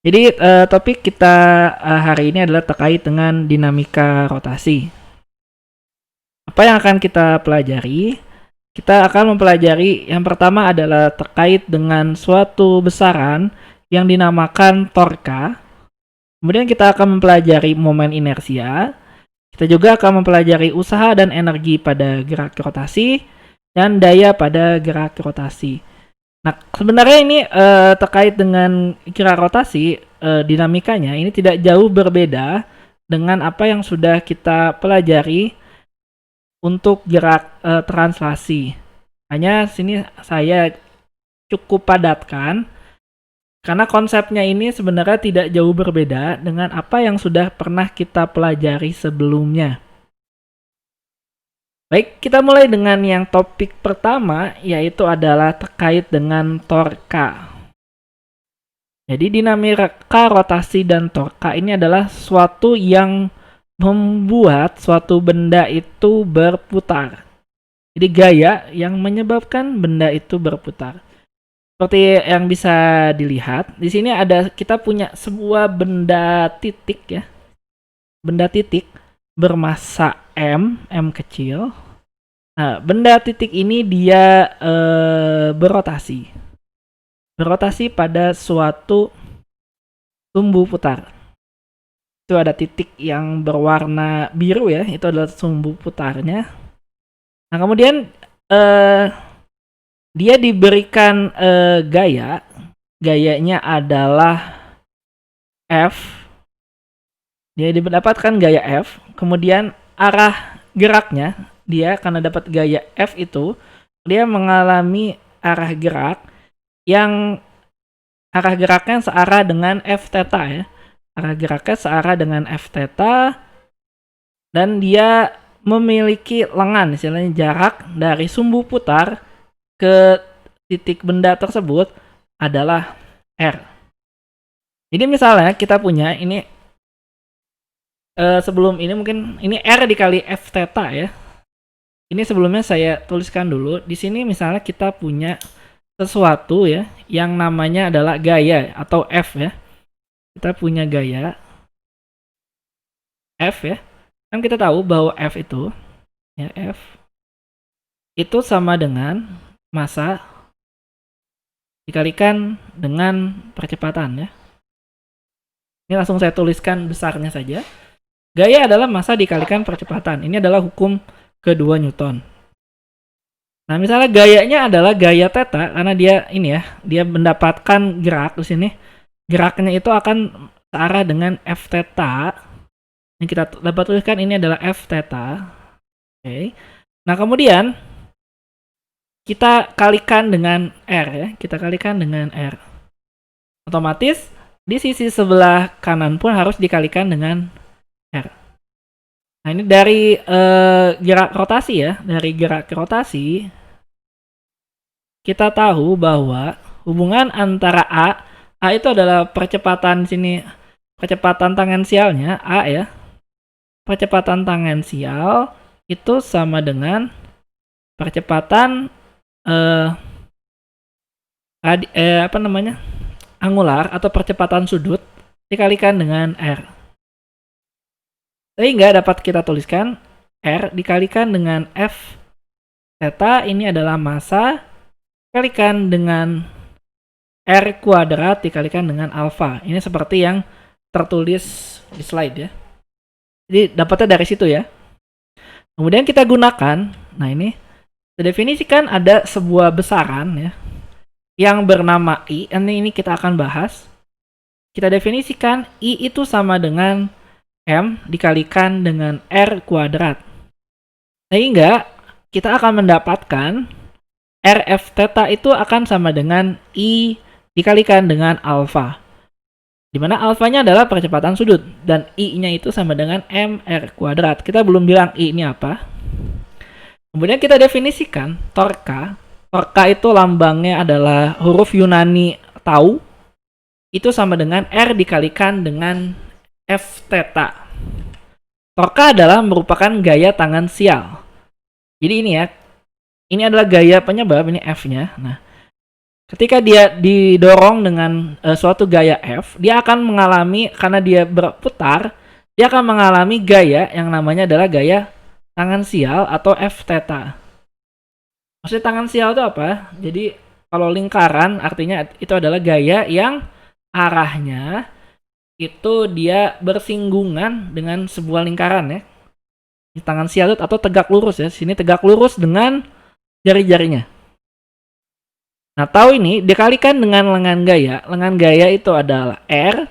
Jadi topik kita hari ini adalah terkait dengan dinamika rotasi. Apa yang akan kita pelajari? Kita akan mempelajari yang pertama adalah terkait dengan suatu besaran yang dinamakan torka. Kemudian kita akan mempelajari momen inersia. Kita juga akan mempelajari usaha dan energi pada gerak rotasi dan daya pada gerak rotasi. Nah, sebenarnya ini terkait dengan gerak rotasi, dinamikanya ini tidak jauh berbeda dengan apa yang sudah kita pelajari untuk gerak translasi. Hanya sini saya cukup padatkan karena konsepnya ini sebenarnya tidak jauh berbeda dengan apa yang sudah pernah kita pelajari sebelumnya. Baik, kita mulai dengan yang topik pertama, yaitu adalah terkait dengan torka. Jadi dinamika rotasi dan torka ini adalah suatu yang membuat suatu benda itu berputar. Jadi gaya yang menyebabkan benda itu berputar. Seperti yang bisa dilihat, di sini ada kita punya sebuah benda titik ya. Benda titik bermassa M kecil. Nah, benda titik ini dia berotasi. Berotasi pada suatu sumbu putar. Itu ada titik yang berwarna biru ya, itu adalah sumbu putarnya. Nah, kemudian dia diberikan gayanya adalah F. Dia mendapatkan gaya F, kemudian arah geraknya, dia karena dapat gaya F itu, dia mengalami arah gerak yang arah geraknya searah dengan F theta ya. Arah geraknya searah dengan F theta dan dia memiliki lengan, istilahnya jarak dari sumbu putar ke titik benda tersebut adalah R. Jadi misalnya kita punya ini sebelum ini mungkin ini R dikali F theta ya. Ini sebelumnya saya tuliskan dulu. Di sini misalnya kita punya sesuatu ya yang namanya adalah gaya atau F ya. Kita punya gaya F ya. Kan kita tahu bahwa F itu ya F itu sama dengan massa dikalikan dengan percepatan ya. Ini langsung saya tuliskan besarnya saja. Gaya adalah massa dikalikan percepatan. Ini adalah hukum kedua Newton. Nah, misalnya gayanya adalah gaya theta karena dia ini ya, dia mendapatkan gerak di sini. Geraknya itu akan searah dengan F theta. Yang kita dapat tuliskan ini adalah F theta. Oke. Nah, kemudian kita kalikan dengan R ya. Kita kalikan dengan R. Otomatis di sisi sebelah kanan pun harus dikalikan dengan R. Nah, ini dari gerak rotasi ya. Dari gerak rotasi kita tahu bahwa hubungan antara A itu adalah percepatan sini, percepatan tangensialnya A ya. Percepatan tangensial itu sama dengan percepatan angular atau percepatan sudut dikalikan dengan R. Sehingga dapat kita tuliskan R dikalikan dengan F theta ini adalah massa dikalikan dengan R kuadrat dikalikan dengan alfa. Ini seperti yang tertulis di slide ya. Jadi dapatnya dari situ ya. Kemudian kita gunakan, nah ini kita definisikan ada sebuah besaran ya yang bernama I. Ini kita akan bahas. Kita definisikan I itu sama dengan M dikalikan dengan R kuadrat. Sehingga kita akan mendapatkan RF theta itu akan sama dengan I dikalikan dengan alfa. Di mana alfanya adalah percepatan sudut dan I-nya itu sama dengan MR kuadrat. Kita belum bilang I ini apa. Kemudian kita definisikan torka. Torka itu lambangnya adalah huruf Yunani tau. Itu sama dengan R dikalikan dengan F theta. Torka adalah merupakan gaya tangensial. Jadi ini ya, ini adalah gaya penyebab, ini F-nya. Nah, Ketika dia didorong dengan suatu gaya F, dia akan mengalami, karena dia berputar, dia akan mengalami gaya yang namanya adalah gaya tangensial atau F theta. Maksudnya tangensial itu apa? Jadi kalau lingkaran artinya itu adalah gaya yang arahnya itu dia bersinggungan dengan sebuah lingkaran ya. Di tangensial atau tegak lurus ya. Sini tegak lurus dengan jari-jarinya. Nah, tahu ini dikalikan dengan lengan gaya. Lengan gaya itu adalah R.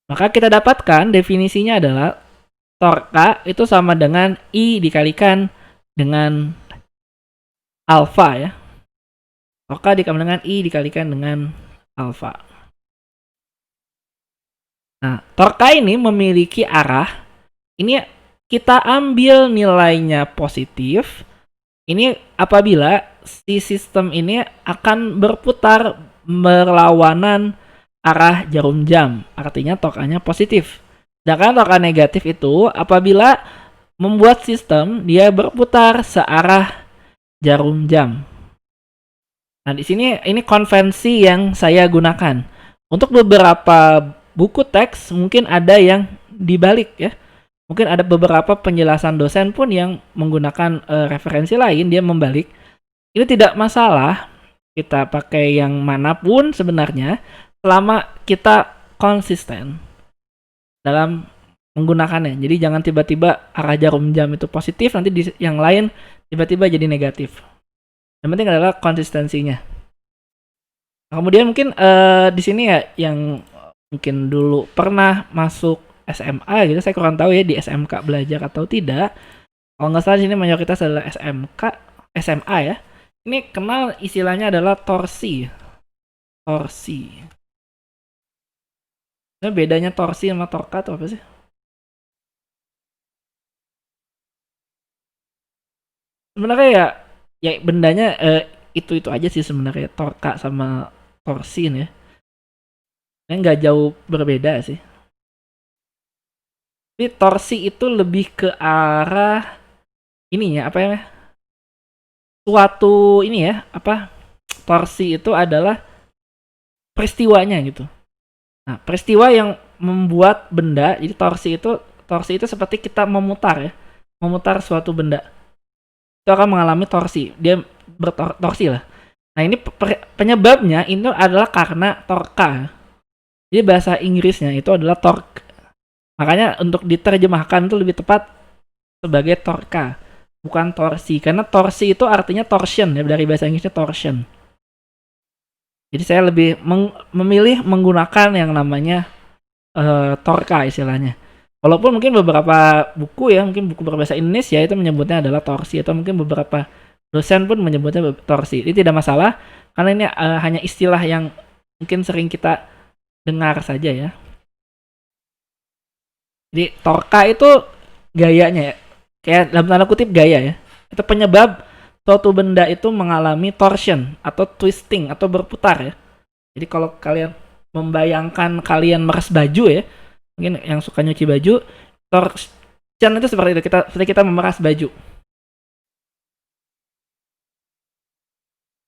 Maka kita dapatkan definisinya adalah torka itu sama dengan I dikalikan dengan alfa ya. Torka dikalikan dengan I dikalikan dengan alfa. Nah, torka ini memiliki arah. Ini kita ambil nilainya positif. Ini apabila si sistem ini akan berputar berlawanan arah jarum jam. Artinya torkanya positif. Sedangkan torka negatif itu apabila membuat sistem dia berputar searah jarum jam. Nah, di sini ini konvensi yang saya gunakan. Untuk beberapa buku teks mungkin ada yang dibalik ya. Mungkin ada beberapa penjelasan dosen pun yang menggunakan referensi lain, dia membalik. Ini tidak masalah, kita pakai yang manapun sebenarnya, selama kita konsisten dalam menggunakannya. Jadi jangan tiba-tiba arah jarum jam itu positif, nanti di yang lain tiba-tiba jadi negatif. Yang penting adalah konsistensinya. Kemudian mungkin di sini ya yang mungkin dulu pernah masuk SMA gitu, saya kurang tahu ya di SMK belajar atau tidak. Kalau nggak salah di sini mayoritas adalah SMK, SMA ya. Ini kenal istilahnya adalah torsi. Torsi. Nah, bedanya torsi sama torka itu apa sih? Sebenarnya ya bendanya itu aja sih sebenarnya, torka sama torsi nih ya. Ini nggak jauh berbeda sih. Tapi torsi itu lebih ke arah ininya apa ya? Suatu ini ya, apa? Torsi itu adalah peristiwanya gitu. Nah, peristiwa yang membuat benda, jadi torsi itu seperti kita memutar ya. Memutar suatu benda. Itu akan mengalami torsi. Dia bertorsi lah. Nah, ini penyebabnya itu adalah karena torka. Jadi bahasa Inggrisnya itu adalah torque. Makanya untuk diterjemahkan itu lebih tepat sebagai torka, bukan torsi. Karena torsi itu artinya torsion ya, dari bahasa Inggrisnya torsion. Jadi saya lebih memilih menggunakan yang namanya torka istilahnya. Walaupun mungkin beberapa buku ya, mungkin buku berbahasa Indonesia itu menyebutnya adalah torsi, atau mungkin beberapa dosen pun menyebutnya torsi. Ini tidak masalah karena ini hanya istilah yang mungkin sering kita dengar saja ya. Jadi torka itu gayanya ya, kayak dalam tanda kutip gaya ya. Itu penyebab suatu benda itu mengalami torsion atau twisting atau berputar ya. Jadi kalau kalian membayangkan kalian meres baju ya, mungkin yang suka nyuci baju, torsion itu seperti itu, seperti kita memeras baju.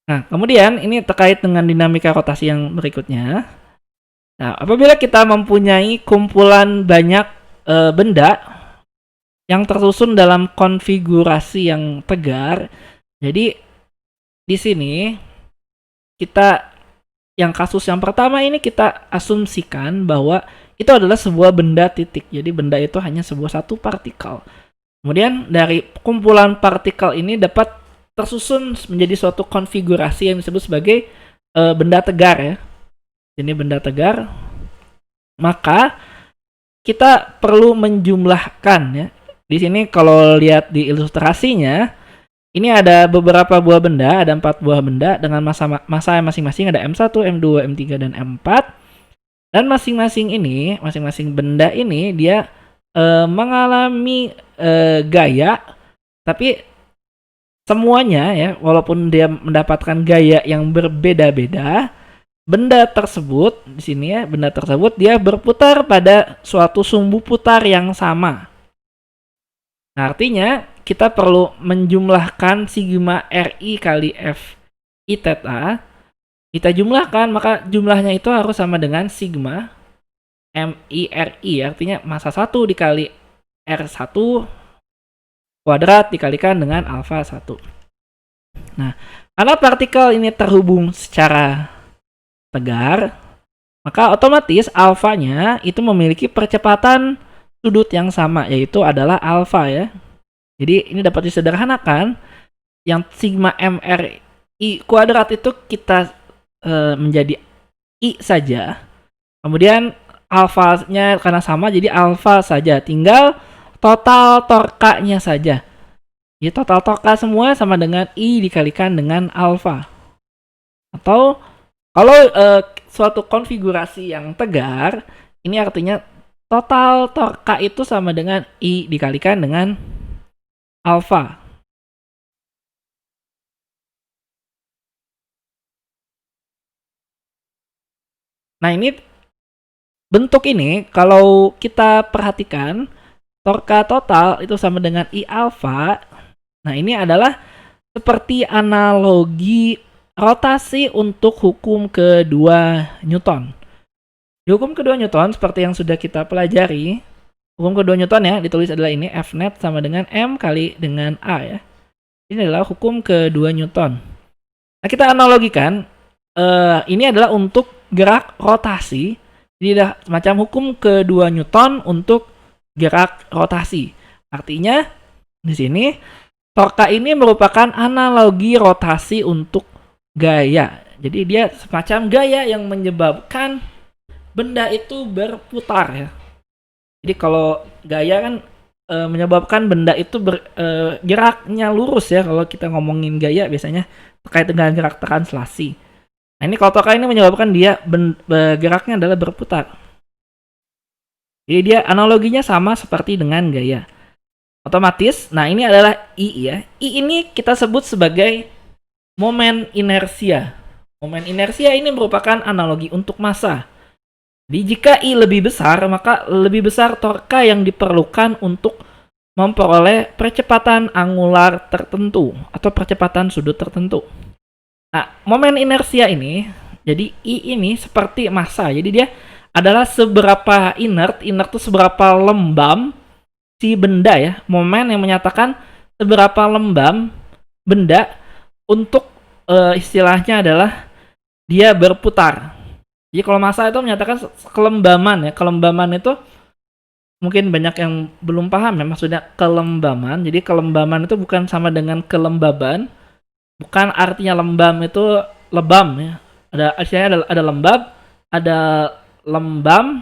Nah, kemudian ini terkait dengan dinamika rotasi yang berikutnya. Nah, apabila kita mempunyai kumpulan banyak benda yang tersusun dalam konfigurasi yang tegar, jadi di sini kita yang kasus yang pertama ini kita asumsikan bahwa itu adalah sebuah benda titik. Jadi benda itu hanya sebuah satu partikel. Kemudian dari kumpulan partikel ini dapat tersusun menjadi suatu konfigurasi yang disebut sebagai benda tegar ya. Ini benda tegar. Maka kita perlu menjumlahkan ya. Di sini kalau lihat di ilustrasinya, ini ada beberapa buah benda, ada 4 buah benda dengan massa masing-masing, ada M1, M2, M3 dan M4. Dan masing-masing benda ini dia mengalami gaya, tapi semuanya ya, walaupun dia mendapatkan gaya yang berbeda-beda, benda tersebut di sini ya, benda tersebut dia berputar pada suatu sumbu putar yang sama. Nah, artinya kita perlu menjumlahkan sigma RI kali F I theta kita jumlahkan, maka jumlahnya itu harus sama dengan sigma MIRI, artinya massa 1 dikali R1 kuadrat dikalikan dengan alfa 1. Nah, karena partikel ini terhubung secara tegar, maka otomatis alfanya itu memiliki percepatan sudut yang sama, yaitu adalah alfa ya. Jadi ini dapat disederhanakan, yang sigma MRI kuadrat itu kita menjadi I saja. Kemudian alfanya karena sama jadi alfa saja. Tinggal total torkanya saja. Jadi total torka semua sama dengan I dikalikan dengan alfa. Atau kalau suatu konfigurasi yang tegar, ini artinya total torka itu sama dengan I dikalikan dengan alfa. Nah, ini bentuk ini kalau kita perhatikan torka total itu sama dengan I alfa. Nah, ini adalah seperti analogi rotasi untuk hukum kedua Newton. Di hukum kedua Newton seperti yang sudah kita pelajari, hukum kedua Newton ya ditulis adalah ini, F net sama dengan M kali dengan A ya. Ini adalah hukum kedua Newton. Nah, kita analogikan, ini adalah untuk gerak rotasi. Jadi ada semacam hukum kedua Newton untuk gerak rotasi. Artinya di sini torka ini merupakan analogi rotasi untuk gaya. Jadi dia semacam gaya yang menyebabkan benda itu berputar ya. Jadi kalau gaya kan menyebabkan benda itu geraknya lurus ya. Kalau kita ngomongin gaya biasanya terkait dengan gerak translasi. Nah, ini kalau torka ini menyebabkan dia geraknya adalah berputar. Jadi dia analoginya sama seperti dengan gaya. Otomatis, nah ini adalah I ya. I ini kita sebut sebagai momen inersia. Momen inersia ini merupakan analogi untuk massa. Jadi jika I lebih besar, maka lebih besar torka yang diperlukan untuk memperoleh percepatan angular tertentu atau percepatan sudut tertentu. Nah, momen inersia ini, jadi I ini seperti massa. Jadi dia adalah seberapa inert itu seberapa lembam si benda ya. Momen yang menyatakan seberapa lembam benda untuk istilahnya adalah dia berputar. Jadi kalau massa itu menyatakan kelembaman ya. Kelembaman itu mungkin banyak yang belum paham ya maksudnya kelembaman. Jadi kelembaman itu bukan sama dengan kelembaban. Bukan artinya lembam itu lebam ya. Ada istilahnya ada lembab, ada lembam,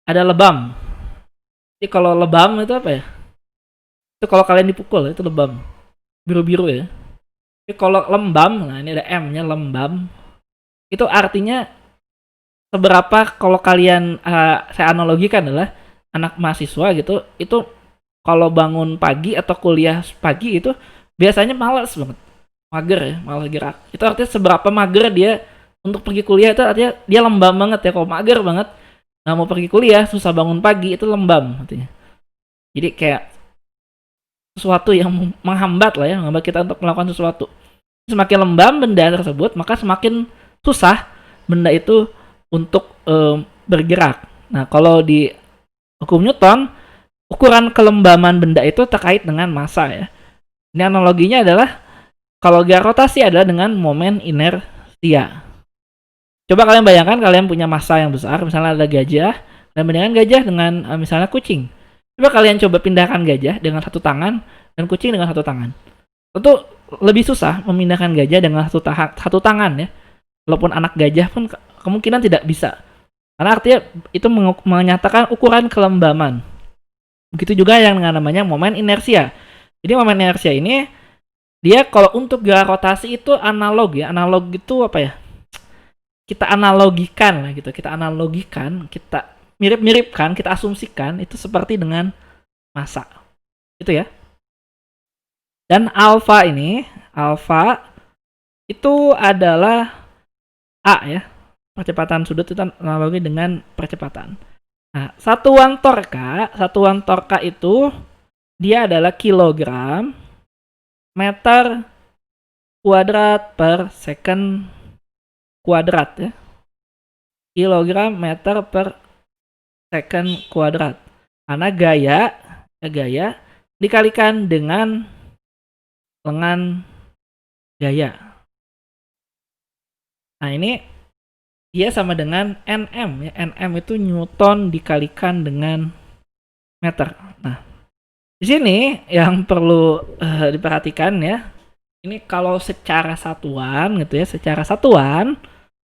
ada lebam. Jadi kalau lebam itu apa ya? Itu kalau kalian dipukul itu lebam. Biru-biru ya. Tapi kalau lembam, nah ini ada M-nya lembam. Itu artinya seberapa kalau kalian saya analogikan adalah anak mahasiswa gitu, itu kalau bangun pagi atau kuliah pagi itu biasanya malas banget. Mager ya, malas gerak. Itu artinya seberapa mager dia untuk pergi kuliah, itu artinya dia lembam banget ya. Kalau mager banget nggak mau pergi kuliah, susah bangun pagi, itu lembam artinya. Jadi kayak sesuatu yang menghambat lah ya, menghambat kita untuk melakukan sesuatu. Semakin lembam benda tersebut, maka semakin susah benda itu untuk bergerak. Nah, kalau di hukum Newton, ukuran kelembaman benda itu terkait dengan massa ya. Ini analoginya adalah kalau gerak rotasi adalah dengan momen inersia. Coba kalian bayangkan kalian punya massa yang besar, misalnya ada gajah, dan bandingkan gajah dengan misalnya kucing. Coba kalian coba pindahkan gajah dengan satu tangan dan kucing dengan satu tangan. Tentu lebih susah memindahkan gajah dengan satu tangan ya. Walaupun anak gajah pun kemungkinan tidak bisa. Karena artinya itu menyatakan ukuran kelembaman. Begitu juga yang dengan namanya momen inersia. Jadi momen inersia ini dia kalau untuk gerak rotasi itu analog ya. Analog itu apa ya? Kita analogikan lah gitu. Kita analogikan, kita mirip-miripkan, kita asumsikan itu seperti dengan massa. Itu ya. Dan alfa ini, alfa itu adalah A ya. Percepatan sudut itu analogi dengan percepatan. Nah, satuan torka itu dia adalah kilogram meter kuadrat per second kuadrat ya. Kilogram meter per second kuadrat. Karena gaya dikalikan dengan lengan gaya. Nah, ini dia sama dengan Nm ya. Nm itu Newton dikalikan dengan meter. Nah, di sini yang perlu diperhatikan ya. Ini kalau secara satuan gitu ya, secara satuan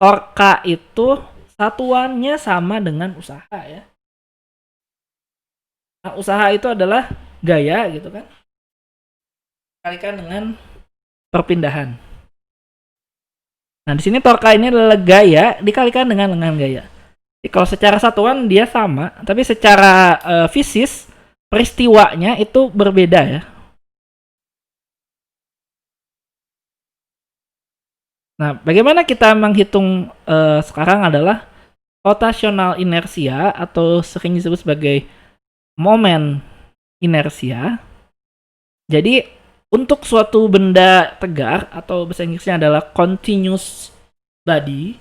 torka itu satuannya sama dengan usaha ya. Nah, usaha itu adalah gaya gitu kan. Dikalikan dengan perpindahan. Nah, di sini torka ini adalah gaya dikalikan dengan lengan gaya. Jadi kalau secara satuan dia sama, tapi secara fisis peristiwanya itu berbeda ya. Nah, bagaimana kita menghitung sekarang adalah rotational inersia atau sering disebut sebagai momen inersia. Jadi untuk suatu benda tegar atau bahasa Inggrisnya adalah continuous body,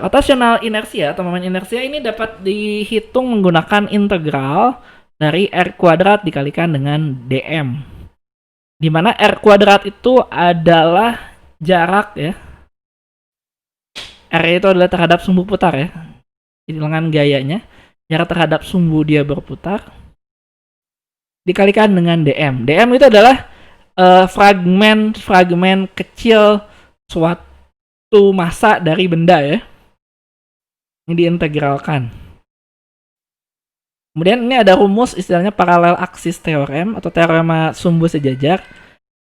rotational inersia atau momen inersia ini dapat dihitung menggunakan integral dari R kuadrat dikalikan dengan dm. Di mana R kuadrat itu adalah jarak ya. R itu adalah terhadap sumbu putar ya. Jadi lengan gayanya, jarak terhadap sumbu dia berputar dikalikan dengan dm. Dm itu adalah fragmen kecil suatu massa dari benda ya. Ini diintegralkan. Kemudian ini ada rumus istilahnya paralel aksis teorem atau teorema sumbu sejajar.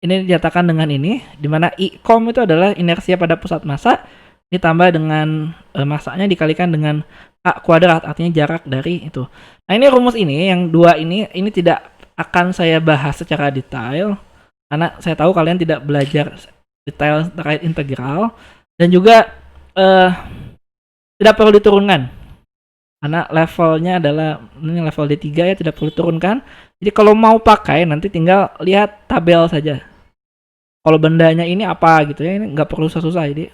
Ini dinyatakan dengan ini, di mana I,com itu adalah inersia pada pusat massa ditambah dengan massanya dikalikan dengan A kuadrat, artinya jarak dari itu. Nah, ini rumus ini, yang dua ini tidak akan saya bahas secara detail, karena saya tahu kalian tidak belajar detail terkait integral, dan juga tidak perlu diturunkan. Karena levelnya adalah ini level D3 ya, tidak perlu diturunkan. Jadi kalau mau pakai nanti tinggal lihat tabel saja. Kalau bendanya ini apa gitu ya, ini nggak perlu susah-susah. Jadi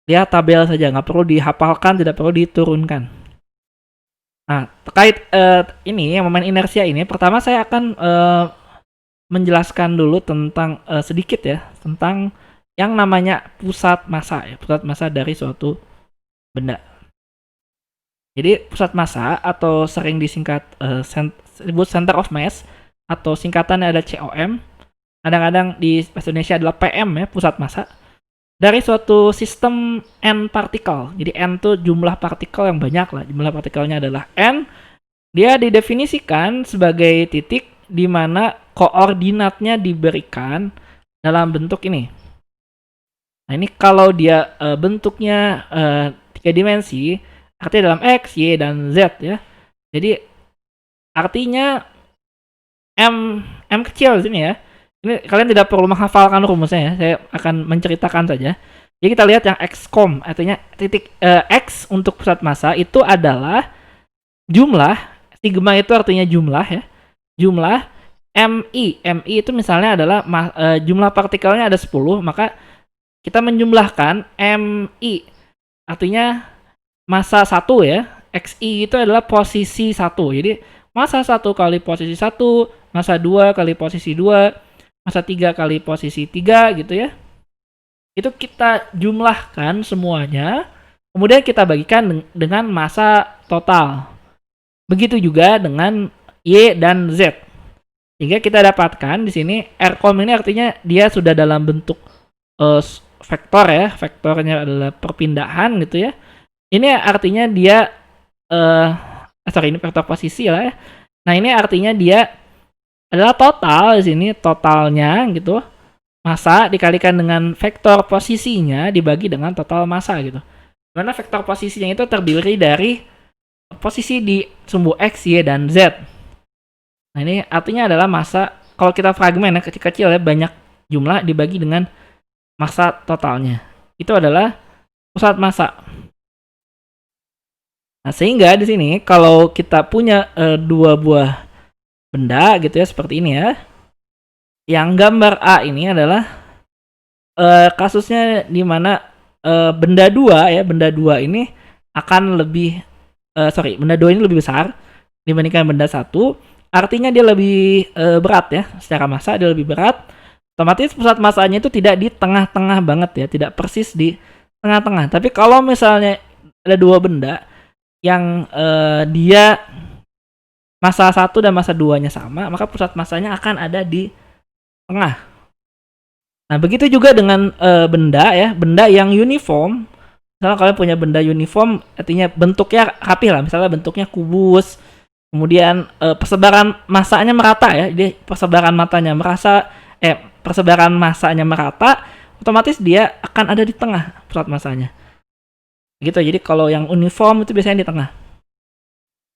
lihat tabel saja, nggak perlu dihafalkan, tidak perlu diturunkan. Nah, terkait ini yang momen inersia ini, pertama saya akan menjelaskan dulu tentang sedikit ya tentang yang namanya pusat massa ya, pusat massa dari suatu benda. Jadi pusat massa atau sering disingkat disebut center of mass atau singkatannya ada COM. Kadang-kadang di bahasa Indonesia adalah PM ya, pusat massa. Dari suatu sistem N partikel. Jadi N itu jumlah partikel yang banyak lah. Jumlah partikelnya adalah N. Dia didefinisikan sebagai titik di mana koordinatnya diberikan dalam bentuk ini. Nah, ini kalau dia bentuknya 3 dimensi, artinya dalam X, Y, dan Z ya. Jadi artinya M kecil di sini ya. Ini kalian tidak perlu menghafalkan rumusnya ya. Saya akan menceritakan saja. Jadi kita lihat yang X-com, artinya titik X untuk pusat massa itu adalah jumlah, sigma itu artinya jumlah ya. Jumlah MI itu misalnya adalah jumlah partikelnya ada 10, maka kita menjumlahkan MI artinya massa 1 ya. XI itu adalah posisi 1. Jadi massa 1 kali posisi 1, massa 2 kali posisi 2, massa 3 kali posisi 3 gitu ya. Itu kita jumlahkan semuanya, kemudian kita bagikan dengan massa total. Begitu juga dengan Y dan Z. Sehingga kita dapatkan di sini R-com ini artinya dia sudah dalam bentuk vektor ya. Vektornya adalah perpindahan gitu ya. Ini artinya dia ini vektor posisi lah ya. Nah, ini artinya dia adalah total di sini, totalnya gitu. Massa dikalikan dengan vektor posisinya dibagi dengan total massa gitu. Karena vektor posisinya itu terdiri dari posisi di sumbu X, Y, dan Z. Nah, ini artinya adalah massa, kalau kita fragmen ya, kecil-kecil ya, banyak jumlah dibagi dengan massa totalnya. Itu adalah pusat massa. Nah, sehingga di sini kalau kita punya dua buah benda gitu ya, seperti ini ya. Yang gambar A ini adalah kasusnya di mana benda dua ya, benda dua ini akan lebih benda dua ini lebih besar dibandingkan benda satu, artinya dia lebih berat ya, secara massa dia lebih berat. Otomatis pusat massanya itu tidak di tengah-tengah banget ya, tidak persis di tengah-tengah. Tapi kalau misalnya ada dua benda yang dia massa satu dan massa duanya sama, maka pusat massanya akan ada di tengah. Nah, begitu juga dengan benda ya, benda yang uniform. Misalnya kalian punya benda uniform, artinya bentuknya rapi lah, misalnya bentuknya kubus, kemudian persebaran massanya merata ya, jadi persebaran massanya merata, otomatis dia akan ada di tengah pusat massanya. Gitu. Jadi kalau yang uniform itu biasanya di tengah.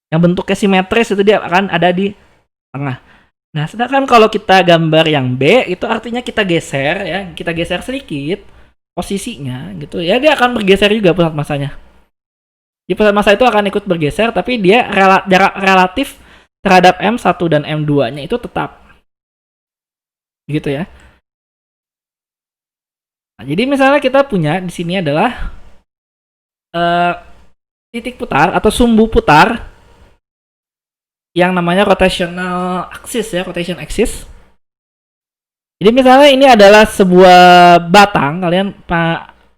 Yang bentuknya simetris itu dia akan ada di tengah. Nah, sedangkan kalau kita gambar yang B itu artinya kita geser ya, kita geser sedikit posisinya gitu. Ya dia akan bergeser juga pusat massanya. Di pusat massa itu akan ikut bergeser, tapi dia jarak relatif terhadap M1 dan M2-nya itu tetap. Gitu ya. Nah, jadi misalnya kita punya di sini adalah titik putar atau sumbu putar yang namanya rotational axis ya, rotation axis. Jadi misalnya ini adalah sebuah batang, kalian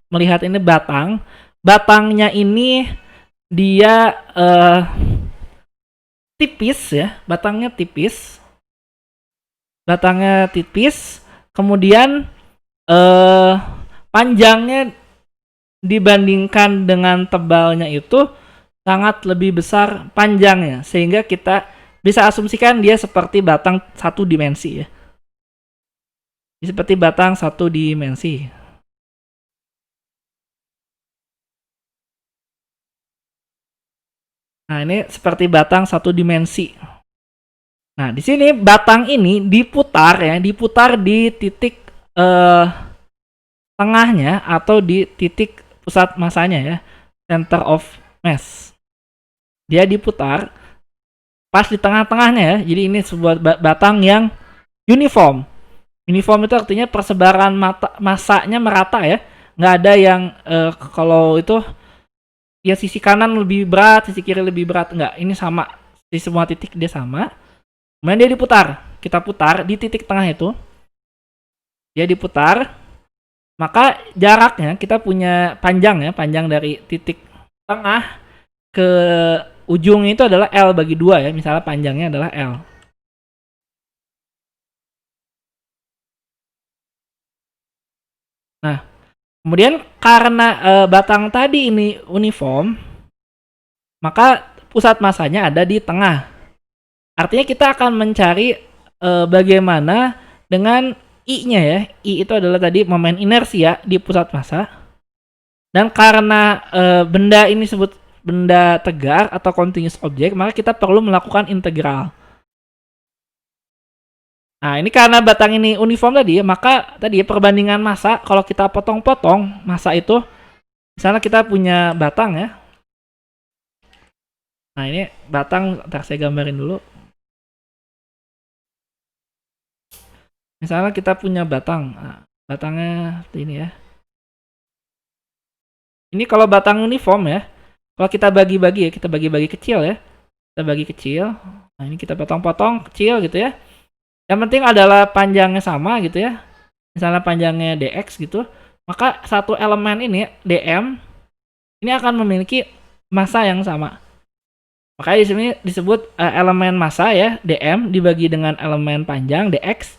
melihat ini batang. Batangnya ini dia tipis ya, batangnya tipis. Batangnya tipis, kemudian panjangnya dibandingkan dengan tebalnya itu sangat lebih besar panjangnya, sehingga kita bisa asumsikan dia seperti batang satu dimensi ya. Seperti batang satu dimensi. Nah, ini seperti batang satu dimensi. Nah, di sini batang ini diputar ya, diputar di titik tengahnya atau di titik pusat massanya ya, center of mass. Dia diputar pas di tengah-tengahnya ya. Jadi ini sebuah batang yang uniform. Uniform itu artinya persebaran massanya merata ya. Nggak ada yang kalau itu ya sisi kanan lebih berat, sisi kiri lebih berat. Nggak, ini sama. Di semua titik dia sama. Kemudian dia diputar. Kita putar di titik tengah itu. Dia diputar. Maka jaraknya kita punya panjang ya. Panjang dari titik tengah ke ujungnya itu adalah L bagi 2 ya. Misalnya panjangnya adalah L. Nah, kemudian karena batang tadi ini uniform, maka pusat massanya ada di tengah. Artinya kita akan mencari bagaimana dengan I-nya ya. I itu adalah tadi momen inersia di pusat massa. Dan karena benda ini disebut benda tegar atau continuous object, maka kita perlu melakukan integral. Nah, ini karena batang ini uniform tadi, maka tadi perbandingan massa, kalau kita potong-potong massa itu, misalnya kita punya batang ya. Nah, ini batang, ntar saya gambarin dulu. Misalnya kita punya batang, nah, batangnya ini ya. Ini kalau batang uniform ya, kalau kita bagi-bagi ya, kita bagi-bagi kecil ya. Kita bagi kecil. Nah, ini kita potong-potong kecil gitu ya. Yang penting adalah panjangnya sama gitu ya. Misalnya panjangnya dx gitu. Maka satu elemen ini dm ini akan memiliki massa yang sama. Makanya di sini disebut elemen massa ya, dm dibagi dengan elemen panjang dx.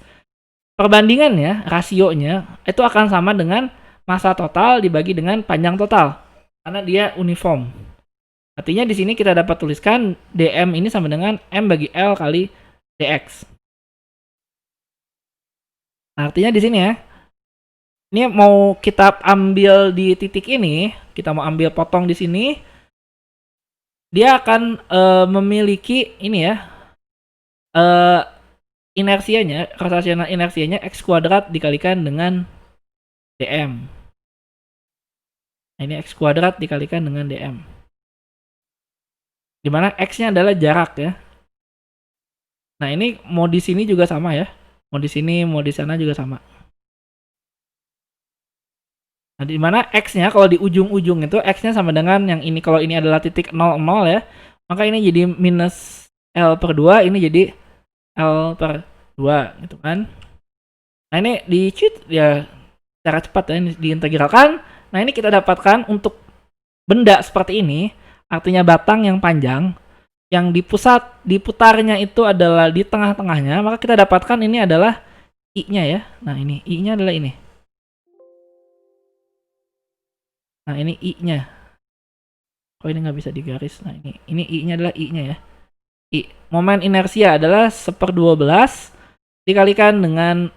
Perbandingannya, rasionya itu akan sama dengan massa total dibagi dengan panjang total. Karena dia uniform. Artinya di sini kita dapat tuliskan dm ini sama dengan m bagi l kali dx. Nah, artinya di sini ya. Ini mau kita ambil di titik ini, kita mau ambil potong di sini, dia akan memiliki ini ya, inersianya, rotasional inersianya x kuadrat dikalikan dengan dm. Nah, ini x kuadrat dikalikan dengan dm. Dimana x-nya adalah jarak ya. Nah, ini mau di sini juga sama ya. Mau di sini, mau di sana juga sama. Nah, di mana X-nya kalau di ujung-ujung itu X-nya sama dengan yang ini. Kalau ini adalah titik 0, 0 ya, maka ini jadi minus L per 2, ini jadi L per 2 gitu kan. Nah ini di cheat ya secara cepat ya, ini diintegralkan. Nah ini kita dapatkan untuk benda seperti ini, artinya batang yang panjang, yang diputarnya itu adalah di tengah-tengahnya, maka kita dapatkan ini adalah I-nya ya. Nah ini I-nya adalah ini. Nah ini I-nya. Kok ini nggak bisa digaris? Nah ini I-nya adalah I-nya ya. I. Momen inersia adalah 1/12 dikalikan dengan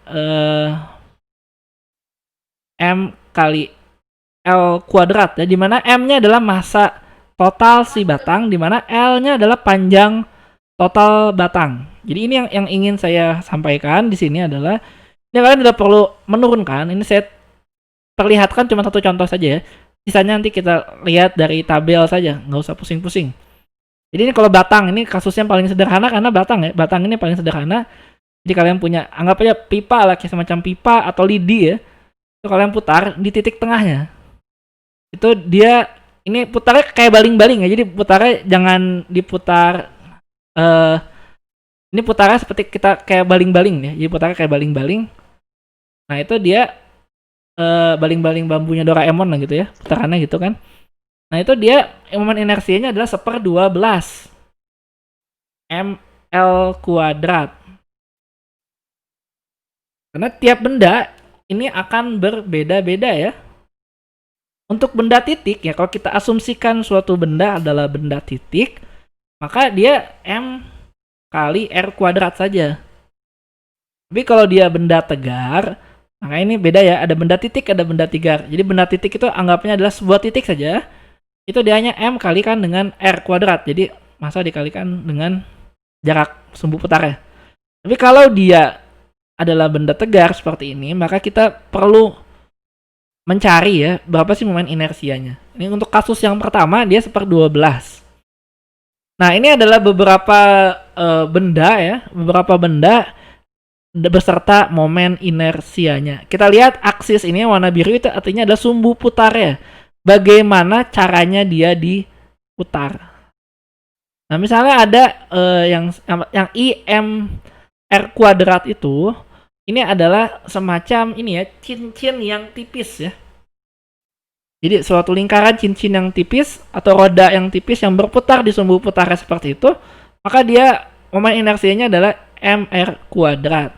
M kali L kuadrat ya, dimana M-nya adalah massa total si batang, dimana L-nya adalah panjang total batang. Jadi ini yang ingin saya sampaikan di sini adalah, ini kalian tidak perlu menurunkan, ini saya perlihatkan cuma satu contoh saja ya. Sisanya nanti kita lihat dari tabel saja, nggak usah pusing-pusing. Jadi ini kalau batang, ini kasusnya paling sederhana karena batang ya, batang ini paling sederhana. Jadi kalian punya, anggap aja pipa lah, kayak semacam pipa atau lidi ya. Itu kalian putar di titik tengahnya. Itu dia ini putarnya kayak baling-baling ya. Jadi putarnya jangan diputar ini putarnya seperti kita kayak baling-baling ya. Jadi putarnya kayak baling-baling. Nah, itu dia baling-baling bambunya Doraemon lah gitu ya. Putarannya gitu kan. Nah, itu dia momen inersianya adalah 1/12 ml kuadrat. Karena tiap benda ini akan berbeda-beda ya. Untuk benda titik ya, kalau kita asumsikan suatu benda adalah benda titik, maka dia M kali R kuadrat saja. Tapi kalau dia benda tegar, maka ini beda ya, ada benda titik, ada benda tegar. Jadi benda titik itu anggapnya adalah sebuah titik saja. Itu dia hanya M kalikan dengan R kuadrat. Jadi massa dikalikan dengan jarak sumbu putarnya. Tapi kalau dia adalah benda tegar seperti ini, maka kita perlu mencari ya berapa sih momen inersianya. Ini untuk kasus yang pertama dia 1/12. Nah ini adalah beberapa benda ya, beberapa benda beserta momen inersianya. Kita lihat aksis ini warna biru itu artinya adalah sumbu putarnya. Bagaimana caranya dia diputar. Nah misalnya ada yang IM R kuadrat itu, ini adalah semacam ini ya, cincin yang tipis ya. Jadi suatu lingkaran cincin yang tipis atau roda yang tipis yang berputar di sumbu putarnya seperti itu, maka dia momen inersianya adalah mr kuadrat.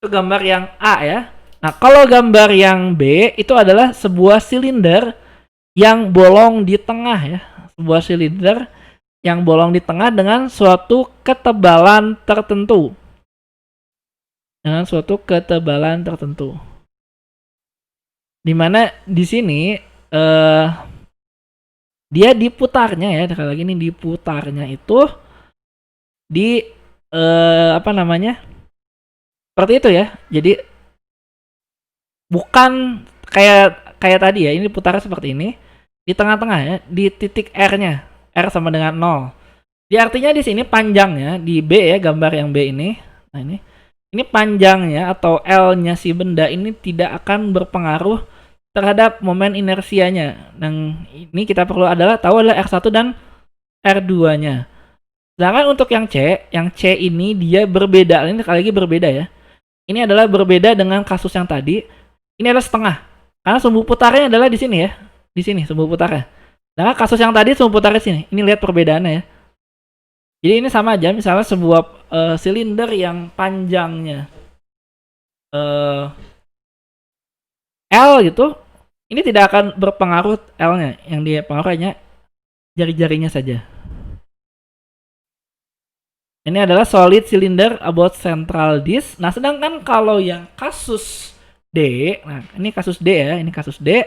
Itu gambar yang A ya. Nah, kalau gambar yang B itu adalah sebuah silinder yang bolong di tengah ya. Sebuah silinder yang bolong di tengah dengan suatu ketebalan tertentu. Dengan suatu ketebalan tertentu. Dimana di sini dia diputarnya ya, sekali lagi ini diputarnya itu di apa namanya? Seperti itu ya. Jadi bukan kayak tadi ya, ini diputarnya seperti ini di tengah-tengah ya, di titik R-nya. R sama dengan 0. Jadi artinya di sini panjangnya di B ya, gambar yang B ini. Nah, ini panjangnya atau L-nya si benda ini tidak akan berpengaruh terhadap momen inersianya. Yang ini kita perlu tahu adalah R1 dan R2-nya. Sedangkan untuk yang C ini dia berbeda. Ini sekali lagi berbeda ya. Ini adalah berbeda dengan kasus yang tadi. Ini adalah setengah. Karena sumbu putarnya adalah di sini ya. Di sini sumbu putarnya. Nah, kasus yang tadi sumbu putarnya sini. Ini lihat perbedaannya ya. Jadi ini sama aja, misalnya sebuah silinder yang panjangnya L gitu, ini tidak akan berpengaruh L-nya, yang dia pengaruhnya jari-jarinya saja. Ini adalah solid cylinder about central disk. Nah, sedangkan kalau yang kasus D, nah ini kasus D ya, ini kasus D.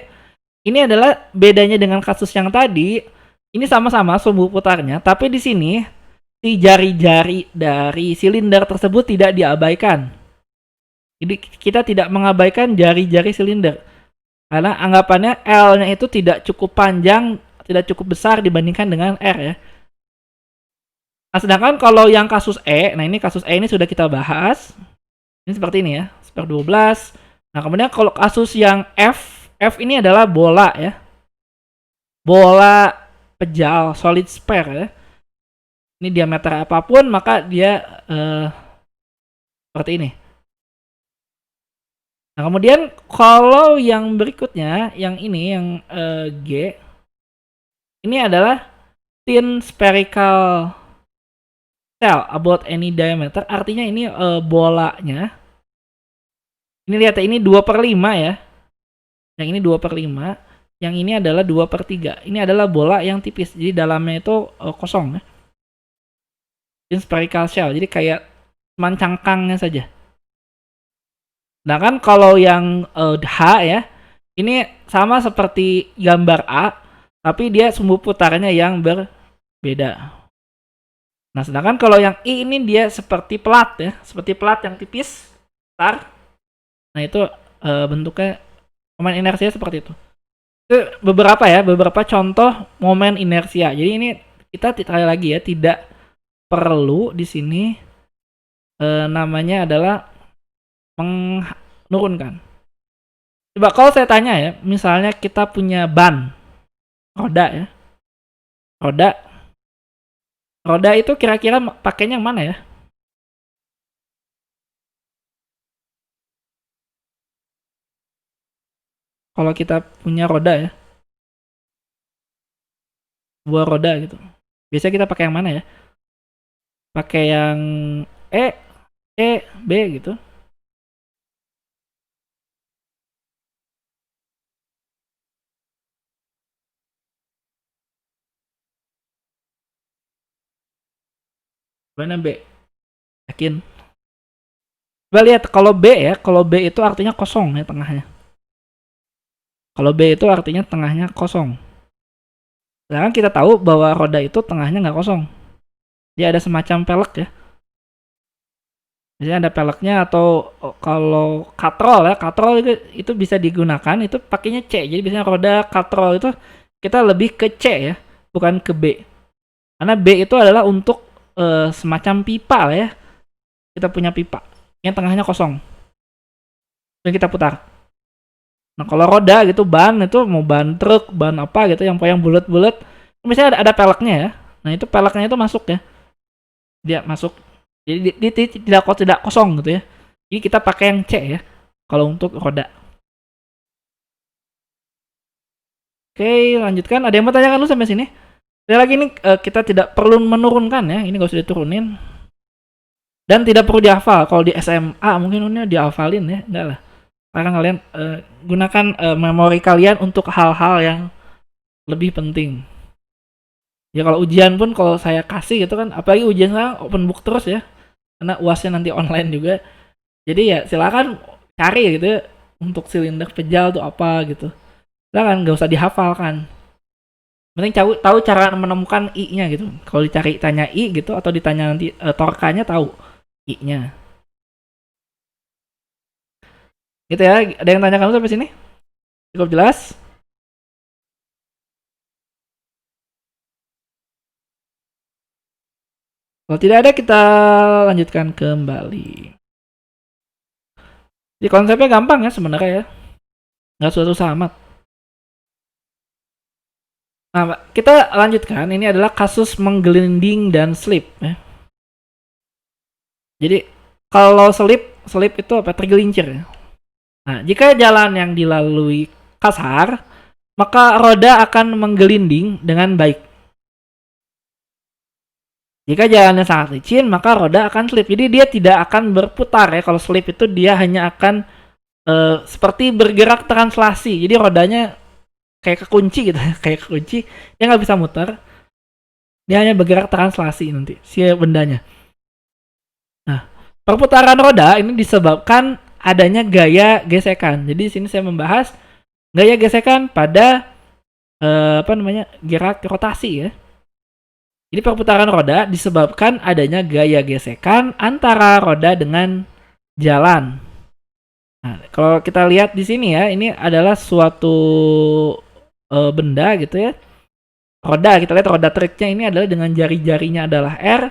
Ini adalah bedanya dengan kasus yang tadi. Ini sama-sama sumbu putarnya, tapi di sini si jari-jari dari silinder tersebut tidak diabaikan. Jadi kita tidak mengabaikan jari-jari silinder. Karena anggapannya L-nya itu tidak cukup panjang, tidak cukup besar dibandingkan dengan R ya. Nah, sedangkan kalau yang kasus E, nah ini kasus E ini sudah kita bahas. Ini seperti ini ya, 1/12. Nah, kemudian kalau kasus yang F F ini adalah bola ya. Bola pejal, solid sphere ya. Ini diameter apapun maka dia seperti ini. Nah, kemudian kalau yang berikutnya, yang ini, yang G, ini adalah thin spherical cell about any diameter. Artinya ini bolanya. Ini lihat ya, ini 2/5 ya. Yang ini 2/5. Yang ini adalah 2/3. Ini adalah bola yang tipis. Jadi dalamnya itu kosong ya. Thin spherical shell. Jadi kayak cuman cangkangnya saja. Nah kan kalau yang H ya, ini sama seperti gambar A, tapi dia sumbu putarnya yang berbeda. Nah sedangkan kalau yang I ini dia seperti pelat ya, seperti pelat yang tipis, besar. Nah itu bentuknya momen inersia seperti itu. Itu beberapa contoh momen inersia. Jadi ini kita sekali lagi ya, tidak perlu di sini namanya adalah menurunkan. Coba kalau saya tanya ya, misalnya kita punya ban, roda ya, roda itu kira-kira pakainya yang mana ya? Kalau kita punya roda ya, buah roda gitu. Biasanya kita pakai yang mana ya? Pakai yang E, B gitu. Mana B? Yakin? Coba lihat kalau B ya, kalau B itu artinya kosong ya tengahnya. Kalau B itu artinya tengahnya kosong. Sekarang kita tahu bahwa roda itu tengahnya nggak kosong. Dia ada semacam pelek ya. Biasanya ada peleknya atau kalau katrol ya, katrol itu bisa digunakan, itu pakainya C. Jadi biasanya roda katrol itu kita lebih ke C ya, bukan ke B. Karena B itu adalah untuk semacam pipa lah ya. Kita punya pipa yang tengahnya kosong. Dan kita putar. Nah kalau roda gitu, ban itu mau ban truk, ban apa gitu, yang bulat-bulat, misalnya ada peleknya ya. Nah itu peleknya itu masuk ya, dia masuk. Jadi tidak kosong gitu ya. Jadi kita pakai yang C ya, kalau untuk roda. Oke lanjutkan. Ada yang mau tanyakan lu sampai sini? Sekali lagi ini kita tidak perlu menurunkan ya, ini gak usah diturunin. Dan tidak perlu dihafal. Kalau di SMA mungkin ini dihafalin ya, enggak lah. Sekarang kalian gunakan memori kalian untuk hal-hal yang lebih penting. Ya kalau ujian pun kalau saya kasih gitu kan, apalagi ujian sekarang open book terus ya, karena UASnya nanti online juga. Jadi ya silakan cari gitu ya, untuk silinder pejal tuh apa gitu. Silakan, nggak usah dihafalkan. Penting tahu cara menemukan I-nya gitu. Kalau dicari tanya I gitu atau ditanya nanti torkanya tahu I-nya. Gitu ya. Ada yang tanya kamu sampai sini? Cukup jelas? Kalau tidak ada kita lanjutkan kembali. Jadi konsepnya gampang ya sebenarnya ya. Nggak susah-susah amat. Nah, kita lanjutkan. Ini adalah kasus menggelinding dan slip ya. Jadi kalau slip itu apa? Tergelincir ya. Nah, jika jalan yang dilalui kasar, maka roda akan menggelinding dengan baik. Jika jalannya sangat licin, maka roda akan slip. Jadi dia tidak akan berputar ya. Kalau slip itu dia hanya akan seperti bergerak translasi. Jadi rodanya kayak kekunci gitu, kayak kekunci. Dia nggak bisa muter. Dia hanya bergerak translasi nanti si bendanya. Nah, perputaran roda ini disebabkan adanya gaya gesekan. Jadi di sini saya membahas gaya gesekan pada gerak rotasi ya. Jadi perputaran roda disebabkan adanya gaya gesekan antara roda dengan jalan. Nah, kalau kita lihat di sini ya, ini adalah suatu benda gitu ya. Roda, kita lihat roda triknya ini adalah dengan jari-jarinya adalah R.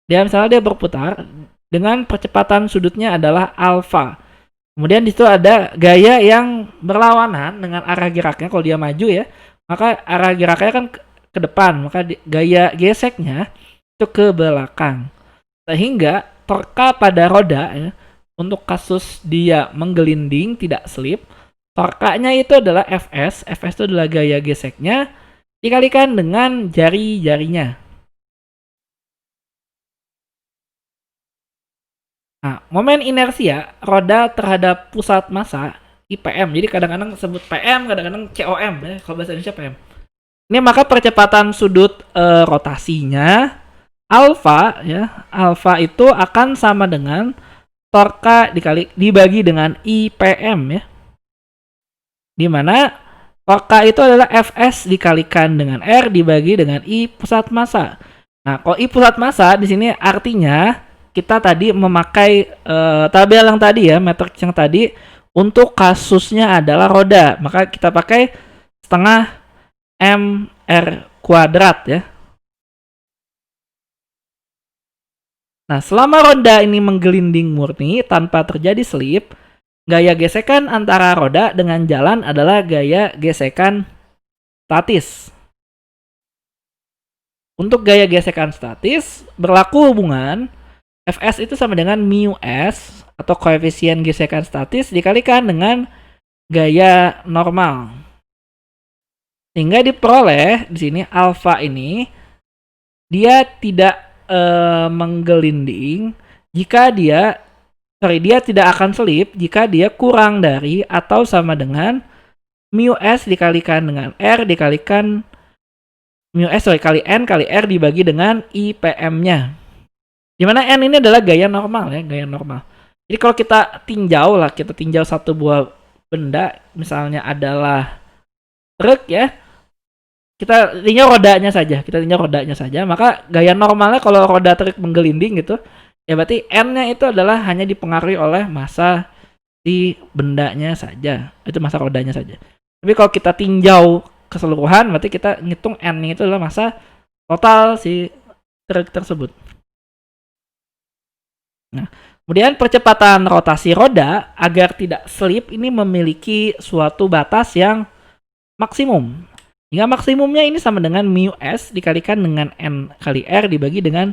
Dia misalnya dia berputar dengan percepatan sudutnya adalah alfa. Kemudian di situ ada gaya yang berlawanan dengan arah geraknya. Kalau dia maju ya, maka arah geraknya kan ke depan, maka gaya geseknya itu ke belakang. Sehingga torka pada roda ya, untuk kasus dia menggelinding tidak slip, torkanya itu adalah Fs. Fs itu adalah gaya geseknya dikalikan dengan jari-jarinya. Nah, momen inersia roda terhadap pusat massa IPM. Jadi kadang-kadang sebut PM, kadang-kadang COM ya, kalau bahasa Indonesia PM. Ini maka percepatan sudut rotasinya alfa ya. Alfa itu akan sama dengan torka dibagi dengan IPM ya. Di mana torka itu adalah Fs dikalikan dengan R dibagi dengan I pusat massa. Nah, kalau I pusat massa di sini artinya kita tadi memakai tabel yang tadi ya, matriks yang tadi untuk kasusnya adalah roda. Maka kita pakai setengah mr kuadrat ya. Nah, selama roda ini menggelinding murni tanpa terjadi slip, gaya gesekan antara roda dengan jalan adalah gaya gesekan statis. Untuk gaya gesekan statis, berlaku hubungan Fs itu sama dengan mu s atau koefisien gesekan statis dikalikan dengan gaya normal. Sehingga diperoleh di sini alfa ini dia tidak menggelinding jika dia tidak akan selip jika dia kurang dari atau sama dengan mu s dikalikan dengan r dikalikan kali n kali r dibagi dengan IPM-nya. Dimana N ini adalah gaya normal ya, gaya normal. Jadi kalau kita tinjau satu buah benda, misalnya adalah truk ya, kita tinjau rodanya saja, maka gaya normalnya kalau roda truk menggelinding gitu, ya berarti N-nya itu adalah hanya dipengaruhi oleh massa di bendanya saja, itu massa rodanya saja. Tapi kalau kita tinjau keseluruhan, berarti kita ngitung N-nya itu adalah massa total si truk tersebut. Nah, kemudian percepatan rotasi roda agar tidak slip ini memiliki suatu batas yang maksimum. Hingga maksimumnya ini sama dengan mu s dikalikan dengan n kali r dibagi dengan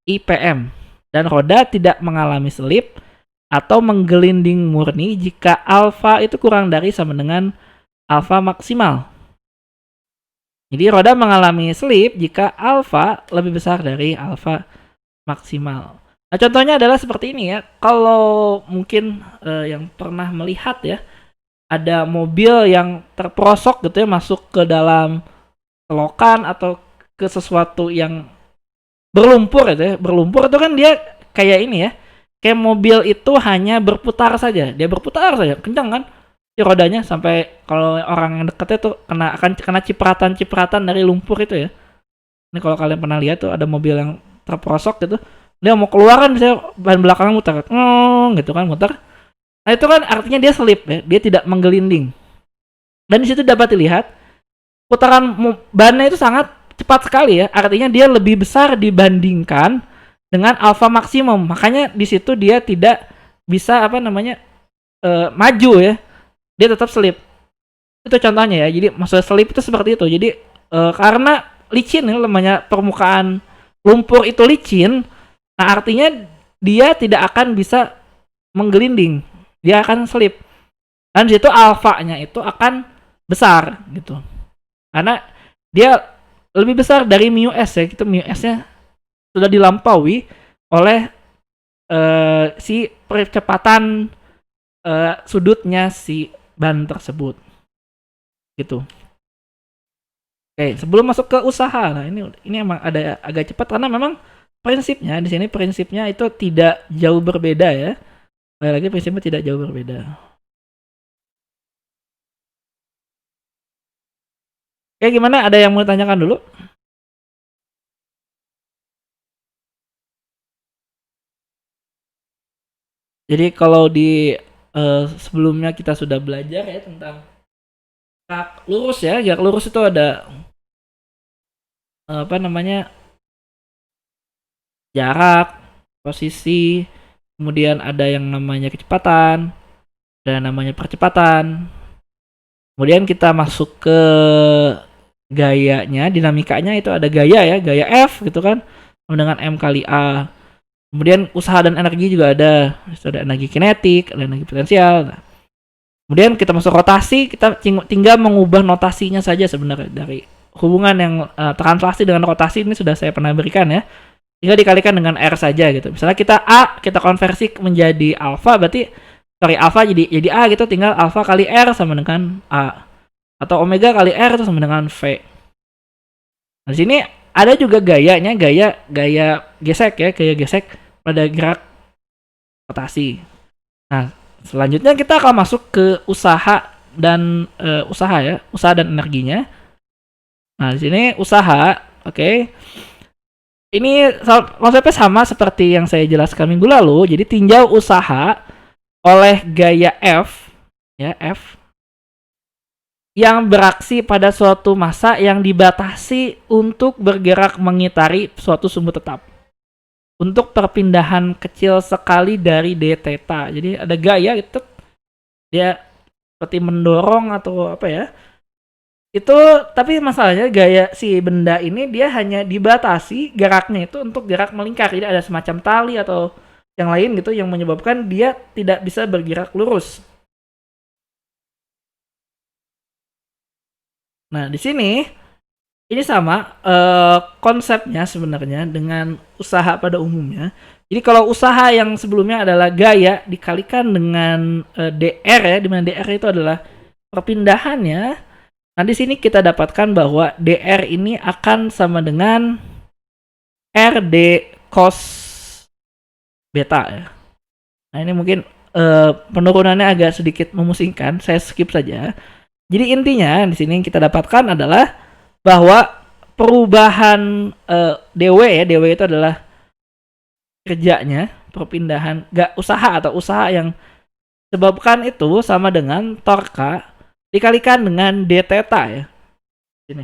IPM. Dan roda tidak mengalami slip atau menggelinding murni jika alfa itu kurang dari sama dengan alfa maksimal. Jadi roda mengalami slip jika alfa lebih besar dari alfa maksimal. Nah, contohnya adalah seperti ini ya. Kalau mungkin yang pernah melihat ya, ada mobil yang terperosok gitu ya, masuk ke dalam selokan atau ke sesuatu yang berlumpur gitu ya. Berlumpur itu kan dia kayak ini ya. Kayak mobil itu hanya berputar saja. Dia berputar saja, kencang kan? Si rodanya sampai kalau orang yang dekatnya tuh akan kena cipratan-cipratan dari lumpur itu ya. Ini kalau kalian pernah lihat tuh ada mobil yang terperosok gitu, dia mau keluar kan bisa ban belakang muter gitu kan muter. Nah itu kan artinya dia slip ya, dia tidak menggelinding. Dan di situ dapat dilihat putaran bannya itu sangat cepat sekali ya, artinya dia lebih besar dibandingkan dengan alfa maksimum. Makanya di situ dia tidak bisa maju ya, dia tetap slip. Itu contohnya ya. Jadi maksudnya slip itu seperti itu. Jadi karena licin ya, namanya permukaan lumpur itu licin. Nah, artinya dia tidak akan bisa menggelinding. Dia akan slip. Dan di situ alfanya itu akan besar gitu. Karena dia lebih besar dari mu s ya. Gitu mu s-nya sudah dilampaui oleh si percepatan sudutnya si ban tersebut. Gitu. Oke, sebelum masuk ke usaha. Nah, ini emang ada agak cepat karena memang prinsipnya itu tidak jauh berbeda ya. Lagi prinsipnya tidak jauh berbeda. Oke, gimana? Ada yang mau tanyakan dulu? Jadi kalau di sebelumnya kita sudah belajar ya tentang gerak lurus ya. Gerak lurus itu ada jarak, posisi, kemudian ada yang namanya kecepatan. ada namanya percepatan. Kemudian kita masuk ke gayanya, dinamikanya itu ada gaya ya, gaya F gitu kan, dengan M kali A. Kemudian usaha dan energi juga ada. Ada energi kinetik, ada energi potensial. Nah, kemudian kita masuk rotasi, kita tinggal mengubah notasinya saja sebenarnya dari hubungan yang translasi dengan rotasi ini sudah saya pernah berikan ya. Tinggal dikalikan dengan R saja gitu. Misalnya kita A, kita konversi menjadi alfa, berarti alfa jadi A gitu, tinggal alfa kali R sama dengan A. Atau omega kali R itu sama dengan V. Nah, di sini ada juga gayanya, gaya gesek ya, gaya gesek pada gerak rotasi. Nah, selanjutnya kita akan masuk ke usaha dan usaha dan energinya. Nah, di sini usaha, oke. Ini konsepnya sama seperti yang saya jelaskan minggu lalu. Jadi tinjau usaha oleh gaya F, ya F, yang beraksi pada suatu massa yang dibatasi untuk bergerak mengitari suatu sumbu tetap. Untuk perpindahan kecil sekali dari d theta. Jadi ada gaya itu dia seperti mendorong atau apa ya. Itu tapi masalahnya gaya si benda ini dia hanya dibatasi geraknya itu untuk gerak melingkar. Jadi ada semacam tali atau yang lain gitu yang menyebabkan dia tidak bisa bergerak lurus. Nah, di sini ini sama konsepnya sebenarnya dengan usaha pada umumnya. Jadi kalau usaha yang sebelumnya adalah gaya dikalikan dengan dr ya, di mana dr itu adalah perpindahannya. Nah, di sini kita dapatkan bahwa dr ini akan sama dengan rd cos beta ya. Nah, ini mungkin penurunannya agak sedikit memusingkan, saya skip saja. Jadi intinya di sini yang kita dapatkan adalah bahwa perubahan dw ya, dw itu adalah kerjanya, perpindahan usaha atau usaha yang sebabkan itu sama dengan torka dikalikan dengan d theta ya. Ini.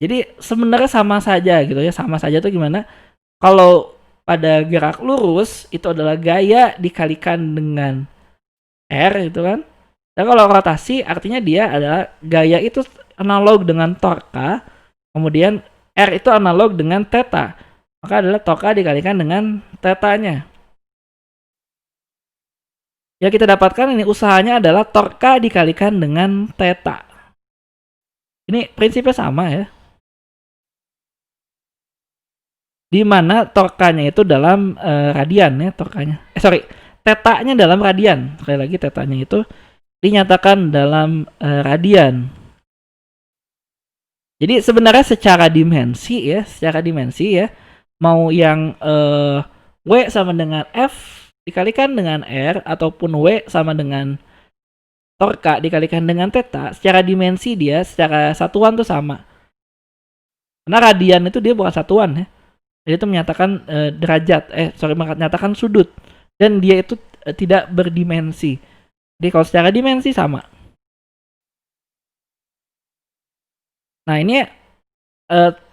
Jadi sebenarnya sama saja gitu ya, sama saja tuh gimana? Kalau pada gerak lurus itu adalah gaya dikalikan dengan r gitu kan. Dan kalau rotasi artinya dia adalah gaya itu analog dengan torka, kemudian R itu analog dengan theta. Maka adalah torka dikalikan dengan theta-nya. Ya kita dapatkan ini usahanya adalah torka dikalikan dengan theta. Ini prinsipnya sama ya. Di mana torkanya itu dalam radian ya torkanya. Theta-nya dalam radian. Sekali lagi theta-nya itu dinyatakan dalam radian. Jadi sebenarnya secara dimensi ya, mau yang W sama dengan F dikalikan dengan R ataupun W sama dengan torka dikalikan dengan theta, secara dimensi dia secara satuan tuh sama. Karena radian itu dia bukan satuan ya. Jadi itu menyatakan menyatakan sudut dan dia itu tidak berdimensi. Jadi kalau secara dimensi sama. Nah ini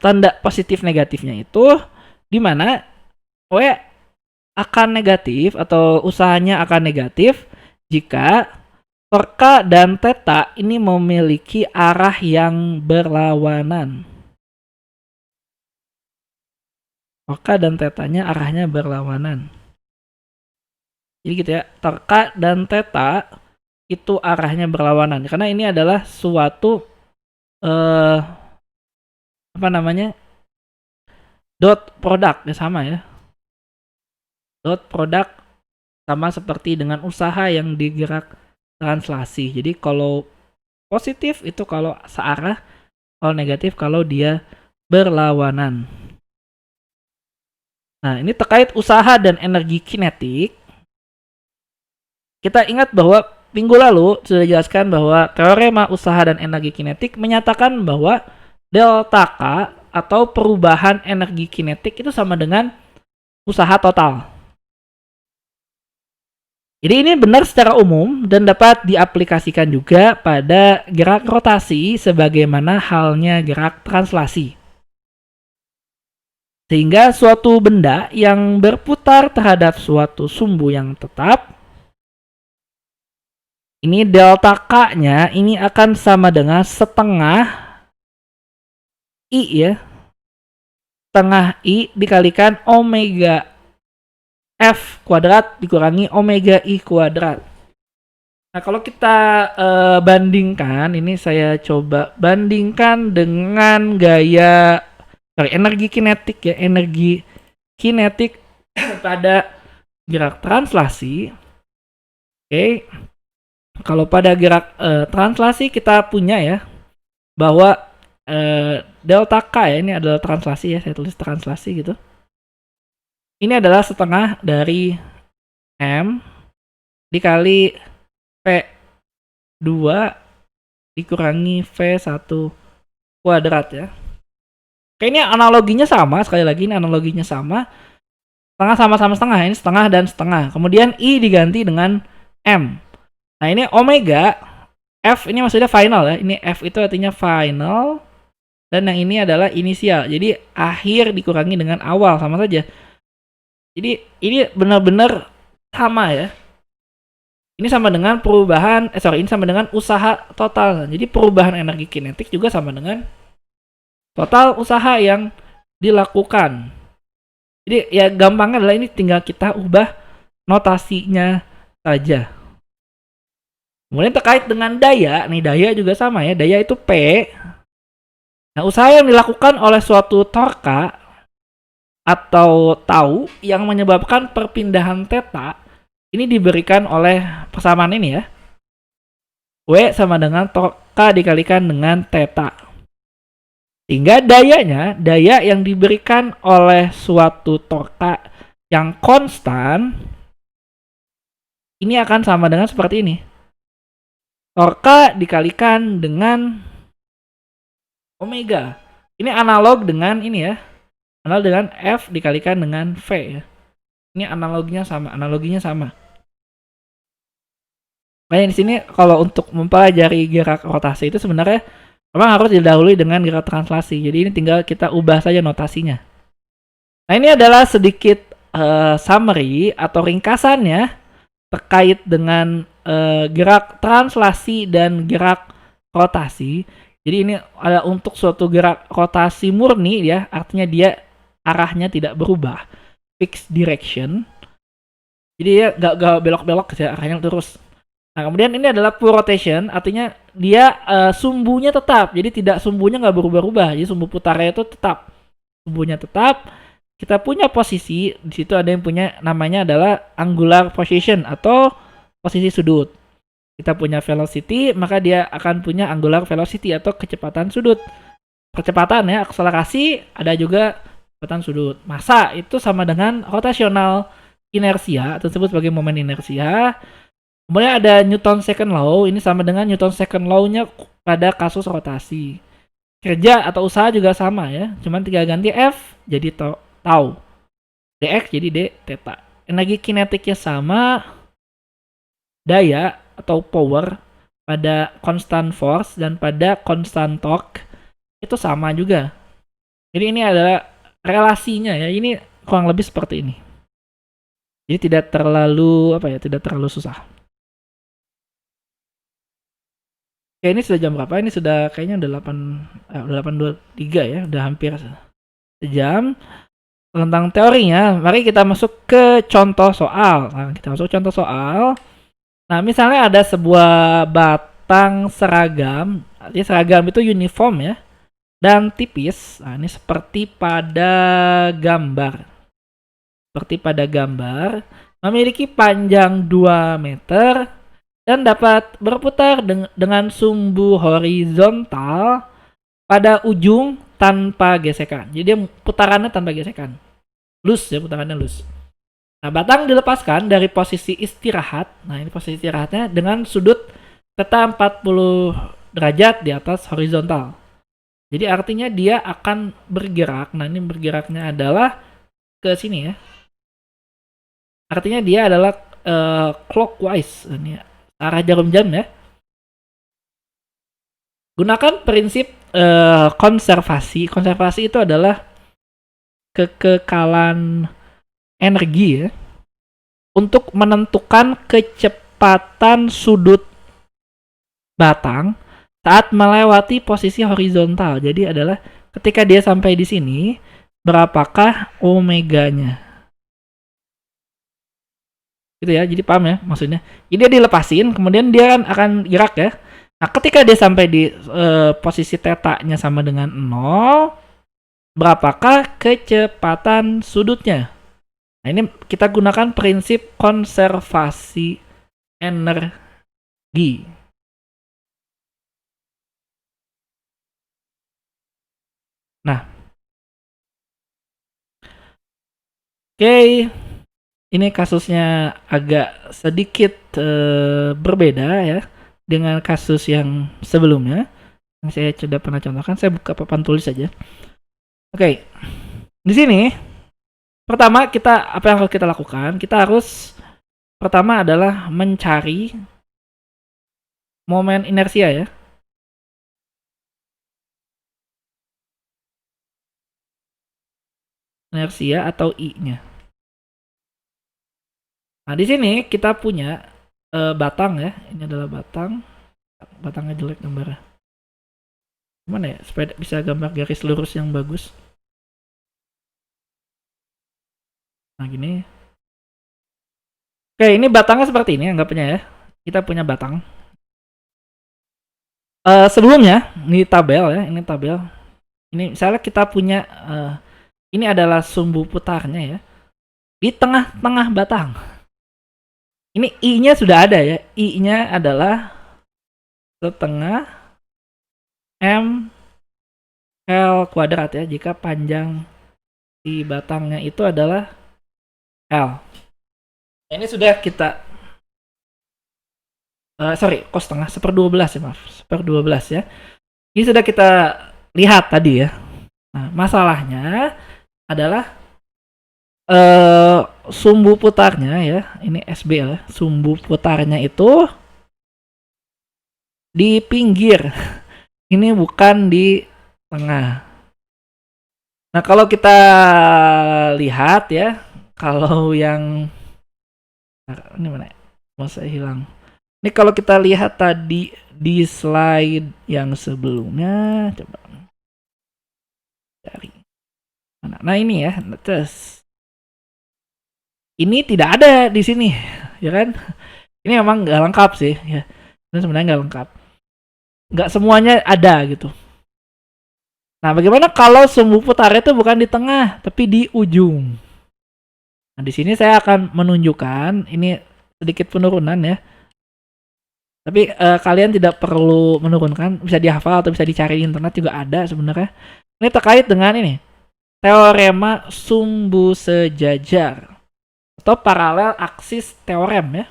tanda positif negatifnya itu di mana W akan negatif atau usahanya akan negatif jika torka dan theta ini memiliki arah yang berlawanan. Torka dan tetanya arahnya berlawanan. Jadi gitu ya, torka dan theta itu arahnya berlawanan karena ini adalah suatu dot product ya sama ya. Dot product sama seperti dengan usaha yang digerak translasi. Jadi kalau positif itu kalau searah, kalau negatif kalau dia berlawanan. Nah, ini terkait usaha dan energi kinetik. Kita ingat bahwa minggu lalu sudah dijelaskan bahwa teorema usaha dan energi kinetik menyatakan bahwa delta K atau perubahan energi kinetik itu sama dengan usaha total. Jadi ini benar secara umum dan dapat diaplikasikan juga pada gerak rotasi sebagaimana halnya gerak translasi. Sehingga suatu benda yang berputar terhadap suatu sumbu yang tetap Ini delta K-nya ini akan sama dengan setengah I ya. Setengah I dikalikan omega F kuadrat dikurangi omega I kuadrat. Nah, kalau kita bandingkan, ini saya coba bandingkan dengan energi kinetik ya, energi kinetik pada gerak translasi. Oke. Kalau pada gerak translasi kita punya ya bahwa delta K ya, ini adalah translasi ya, saya tulis translasi gitu. Ini adalah setengah dari M dikali V2 dikurangi V1 kuadrat ya. Kayaknya analoginya sama, sekali lagi ini analoginya sama. Setengah sama-sama setengah, ini setengah dan setengah. Kemudian I diganti dengan M. Nah ini omega, F ini maksudnya final ya. Ini F itu artinya final. Dan yang ini adalah inisial. Jadi akhir dikurangi dengan awal, sama saja. Jadi ini benar-benar sama ya. Ini sama dengan perubahan, ini sama dengan usaha total. Jadi perubahan energi kinetik juga sama dengan total usaha yang dilakukan. Jadi ya gampangnya adalah ini tinggal kita ubah notasinya saja. Kemudian terkait dengan daya, nih daya juga sama ya. Daya itu P. Nah, usaha yang dilakukan oleh suatu torka atau tau yang menyebabkan perpindahan theta ini diberikan oleh persamaan ini ya. W sama dengan torka dikalikan dengan theta. Sehingga dayanya, daya yang diberikan oleh suatu torka yang konstan ini akan sama dengan seperti ini. Torka dikalikan dengan omega. Ini analog dengan ini ya. Analog dengan F dikalikan dengan V ya. Ini analoginya sama. Makanya di sini kalau untuk mempelajari gerak rotasi itu sebenarnya memang harus didahului dengan gerak translasi. Jadi ini tinggal kita ubah saja notasinya. Nah ini adalah sedikit summary atau ringkasannya terkait dengan gerak translasi dan gerak rotasi. Jadi ini ada untuk suatu gerak rotasi murni ya, artinya dia arahnya tidak berubah, fixed direction. Jadi ya gak belok-belok ya, arahnya terus. Nah kemudian ini adalah full rotation, artinya dia sumbunya tetap, jadi tidak sumbunya nggak berubah-ubah, jadi sumbu putarnya itu tetap, sumbunya tetap. Kita punya posisi di situ, ada yang punya namanya adalah angular position atau posisi sudut. Kita punya velocity, maka dia akan punya angular velocity atau kecepatan sudut. Percepatan ya, akselerasi, ada juga kecepatan sudut. Massa itu sama dengan rotational inersia, atau disebut sebagai momen inersia. Kemudian ada Newton second law, ini sama dengan Newton second law-nya pada kasus rotasi. Kerja atau usaha juga sama ya, cuman tinggal ganti F jadi tau. Dx jadi d theta. Energi kinetiknya sama, daya atau power pada constant force dan pada constant torque itu sama juga. Jadi ini adalah relasinya ya. Ini kurang lebih seperti ini. Jadi tidak terlalu tidak terlalu susah. Oke, ini sudah jam berapa? Ini sudah kayaknya udah 8.23 ya, udah hampir sejam. Tentang teorinya, mari kita masuk ke contoh soal. Nah, kita masuk contoh soal. Nah, misalnya ada sebuah batang seragam, artinya seragam itu uniform ya, dan tipis. Nah, ini seperti pada gambar. Memiliki panjang 2 meter dan dapat berputar dengan sumbu horizontal pada ujung tanpa gesekan. Jadi dia putarannya tanpa gesekan. Putarannya loose. Nah, batang dilepaskan dari posisi istirahat. Nah, ini posisi istirahatnya dengan sudut theta 40 derajat di atas horizontal. Jadi artinya dia akan bergerak. Nah, ini bergeraknya adalah ke sini ya. Artinya dia adalah clockwise. Ini arah jarum jam ya. Gunakan prinsip konservasi. Konservasi itu adalah kekekalan energi ya, untuk menentukan kecepatan sudut batang saat melewati posisi horizontal. Jadi adalah ketika dia sampai di sini, berapakah omeganya? Gitu ya, jadi paham ya maksudnya. Jadi dia dilepasin, kemudian dia kan akan gerak ya. Nah, ketika dia sampai di posisi tetanya sama dengan 0, berapakah kecepatan sudutnya? Nah, ini kita gunakan prinsip konservasi energi. Nah, oke, ini kasusnya agak sedikit berbeda ya dengan kasus yang sebelumnya. Yang saya sudah pernah contohkan, saya buka papan tulis saja. Oke, di sini pertama apa yang harus kita lakukan? Kita harus pertama adalah mencari momen inersia ya. Inersia atau I-nya. Nah, di sini kita punya batang ya. Ini adalah batang. Batangnya jelek gambarnya. Gimana ya? Supaya bisa gambar garis lurus yang bagus. Nah, gini. Oke, ini batangnya seperti ini anggapnya ya. Kita punya batang. Sebelumnya, ini tabel ya. Ini tabel. Ini misalnya kita punya ini adalah sumbu putarnya ya. Di tengah-tengah batang. Ini I-nya sudah ada ya. I-nya adalah setengah M L kuadrat ya. Jika panjang di batangnya itu adalah L. Ini sudah kita kos setengah 1/12 ya, maaf. 1/12 ya. Ini sudah kita lihat tadi ya. Nah, masalahnya adalah sumbu putarnya ya. Ini SB ya. Sumbu putarnya itu di pinggir. Ini bukan di tengah. Nah, kalau kita lihat ya, kalau yang ini mana? Mau saya hilang. Ini kalau kita lihat tadi di slide yang sebelumnya, coba cari. Nah, ini ya, terus ini tidak ada di sini, ya kan? Ini memang nggak lengkap sih, ya. Ini sebenarnya nggak lengkap. Nggak semuanya ada gitu. Nah, bagaimana kalau sumbu putarnya itu bukan di tengah, tapi di ujung? Nah, di sini saya akan menunjukkan ini sedikit penurunan ya. Tapi kalian tidak perlu menurunkan, bisa dihafal atau bisa dicari di internet juga ada sebenarnya. Ini terkait dengan ini, teorema sumbu sejajar atau paralel aksis teorem ya.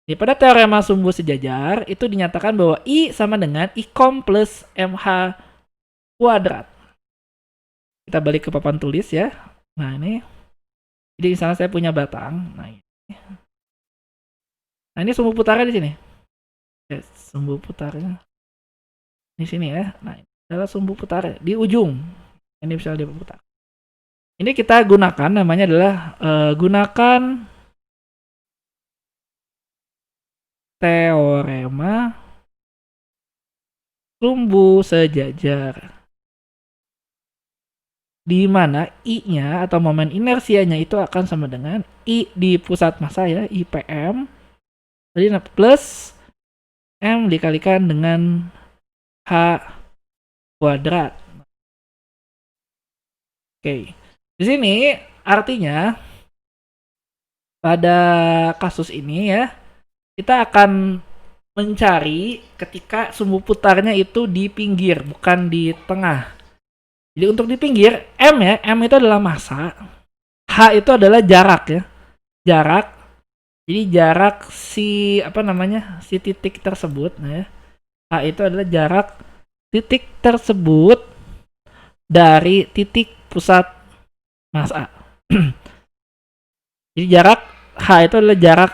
Di pada teorema sumbu sejajar itu dinyatakan bahwa I sama dengan I-kom plus MH kuadrat. Kita balik ke papan tulis ya. Nah, ini. Jadi misalnya saya punya batang. Nah, ini sumbu putarnya di sini. Oke, sumbu putarnya di sini ya. Nah, ini adalah sumbu putarnya di ujung. Ini bisa diputar. Ini kita gunakan namanya adalah gunakan teorema sumbu sejajar. Di mana I-nya atau momen inersianya itu akan sama dengan I di pusat massa ya, IPM. Jadi plus M dikalikan dengan H kuadrat. Oke. Di sini artinya pada kasus ini ya, kita akan mencari ketika sumbu putarnya itu di pinggir, bukan di tengah. Jadi untuk di pinggir, M ya, M itu adalah massa, H itu adalah jarak ya. Jarak. Jadi jarak si si titik tersebut, nah ya. H itu adalah jarak titik tersebut dari titik pusat massa. Jadi jarak H itu adalah jarak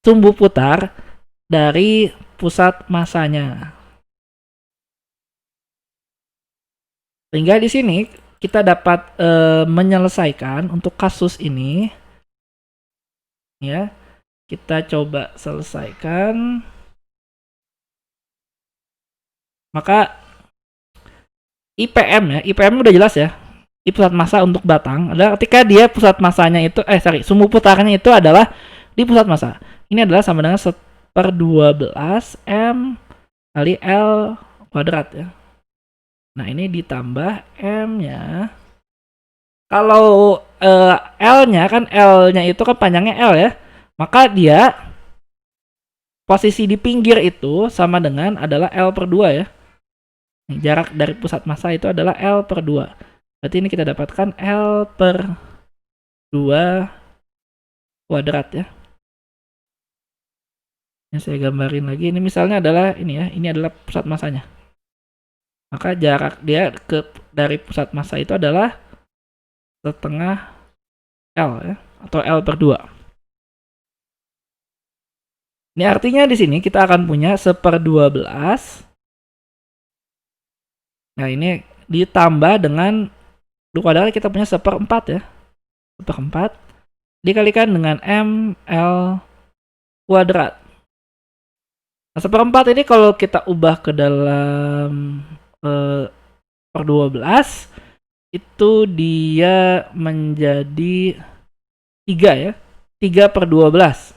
sumbu putar dari pusat massanya. Sehingga di sini kita dapat menyelesaikan untuk kasus ini ya. Kita coba selesaikan. Maka IPM ya, IPM udah jelas ya. I pusat massa untuk batang adalah ketika dia pusat massanya itu sumbu putarnya itu adalah di pusat massa. Ini adalah sama dengan 1/12 M kali L kuadrat ya. Nah, ini ditambah M-nya. Kalau L-nya kan L-nya itu kan panjangnya L ya. Maka dia posisi di pinggir itu sama dengan adalah L/2 ya. Jarak dari pusat massa itu adalah L/2. Berarti ini kita dapatkan L/2 kuadrat ya. Ini saya gambarin lagi. Ini misalnya adalah ini ya. Ini adalah pusat massanya. Maka jarak dia dari pusat massa itu adalah setengah L ya, atau L/2. Ini artinya di sini kita akan punya 1/12. Nah, ini ditambah dengan 2 kuadrat kita punya 1/4 ya. 1/4 dikalikan dengan ML kuadrat. Nah, 1/4 ini kalau kita ubah ke dalam per 12 itu dia menjadi 3 ya. 3/12.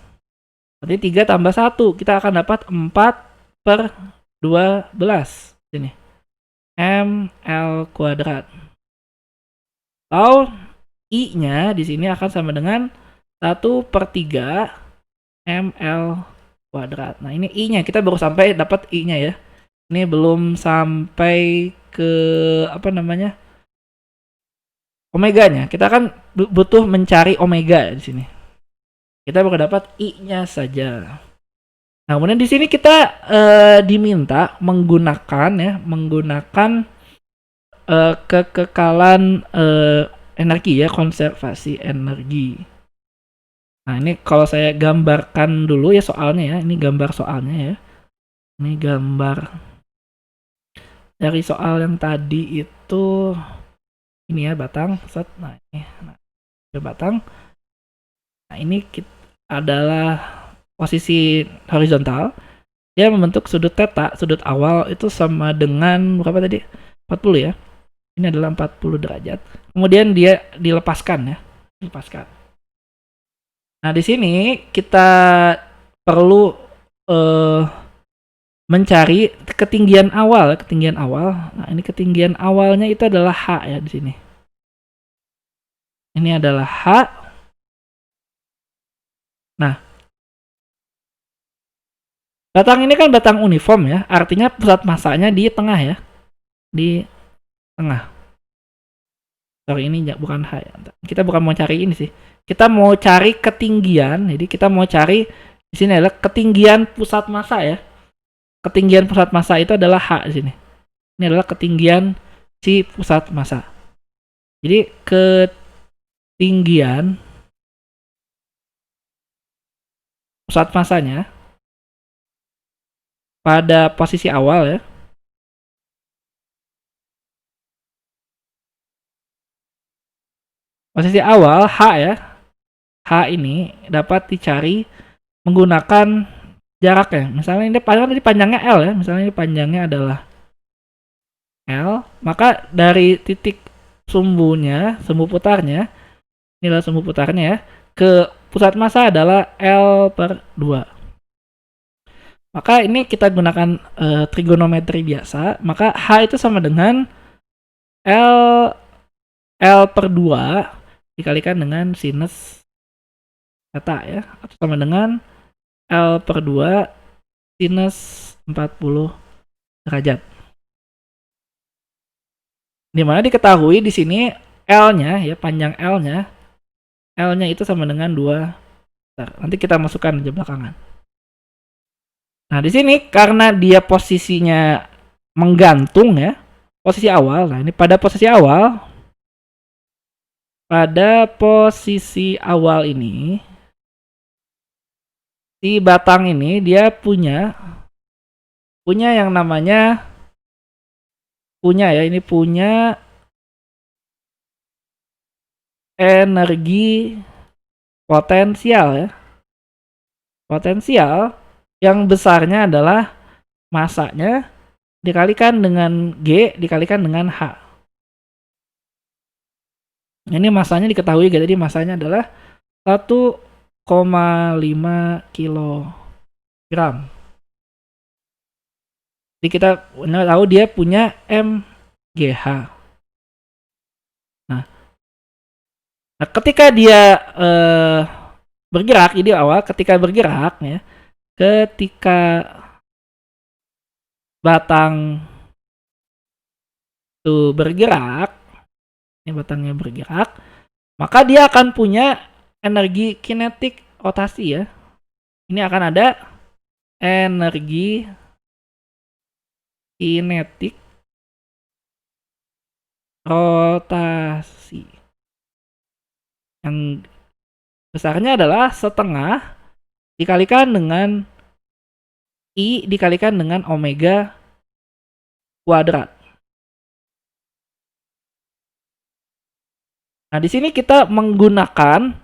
Berarti 3 tambah 1 kita akan dapat 4/12. Sini. ML kuadrat. Atau I-nya di sini akan sama dengan 1/3 ML kuadrat. Nah, ini I-nya. Kita baru sampai dapat I-nya ya. Ini belum sampai ke apa namanya? Omeganya. Kita kan butuh mencari omega di sini. Kita baru dapat I-nya saja. Nah, kemudian di sini kita diminta menggunakan kekekalan energi ya, konservasi energi. Nah, ini kalau saya gambarkan dulu ya soalnya ya. Ini gambar soalnya ya. Ini gambar dari soal yang tadi itu ini ya, batang set. Nah, ini batang. Nah, ini adalah posisi horizontal. Dia membentuk sudut theta, sudut awal itu sama dengan berapa tadi? 40 ya. Ini adalah 40 derajat. Kemudian dia dilepaskan ya. Dilepaskan. Nah, di sini kita perlu mencari ketinggian awal. Nah, ini ketinggian awalnya itu adalah H ya di sini. Ini adalah H. Nah, batang ini kan batang uniform ya, artinya pusat massanya di tengah ya. Di tengah. Sorry, ini bukan H ya. Kita bukan mau cari ini sih. Kita mau cari ketinggian. Jadi kita mau cari di sini adalah ketinggian pusat massa ya. Ketinggian pusat massa itu adalah H di sini. Ini adalah ketinggian si pusat massa. Jadi ketinggian pusat massanya pada posisi awal ya. Posisi awal H ya. H ini dapat dicari menggunakan jaraknya. Misalnya ini panjangnya L ya. Misalnya ini panjangnya adalah L, maka dari titik sumbu putarnya, ini adalah sumbu putarnya ya, ke pusat massa adalah L/2. Maka ini kita gunakan trigonometri biasa, maka H itu sama dengan L/2 dikalikan dengan sinus theta ya, atau sama dengan L/2 sinus 40 derajat. Dimana diketahui di sini L-nya ya, panjang L-nya itu sama dengan 2. Nanti kita masukkan aja belakangan. Nah, di sini karena dia posisinya menggantung ya, posisi awal. Nah, ini pada posisi awal ini si batang ini dia punya yang namanya punya energi potensial ya. Potensial yang besarnya adalah massanya dikalikan dengan G dikalikan dengan H. Ini masanya diketahui, jadi masanya adalah 1,5 kilogram. Jadi kita tahu dia punya MGH. Nah, ketika dia bergerak, jadi awal ketika bergerak ya, ketika batang itu bergerak, ini batangnya bergerak, maka dia akan punya energi kinetik rotasi ya. Ini akan ada energi kinetik rotasi yang besarnya adalah setengah dikalikan dengan I dikalikan dengan omega kuadrat. Nah, di sini kita menggunakan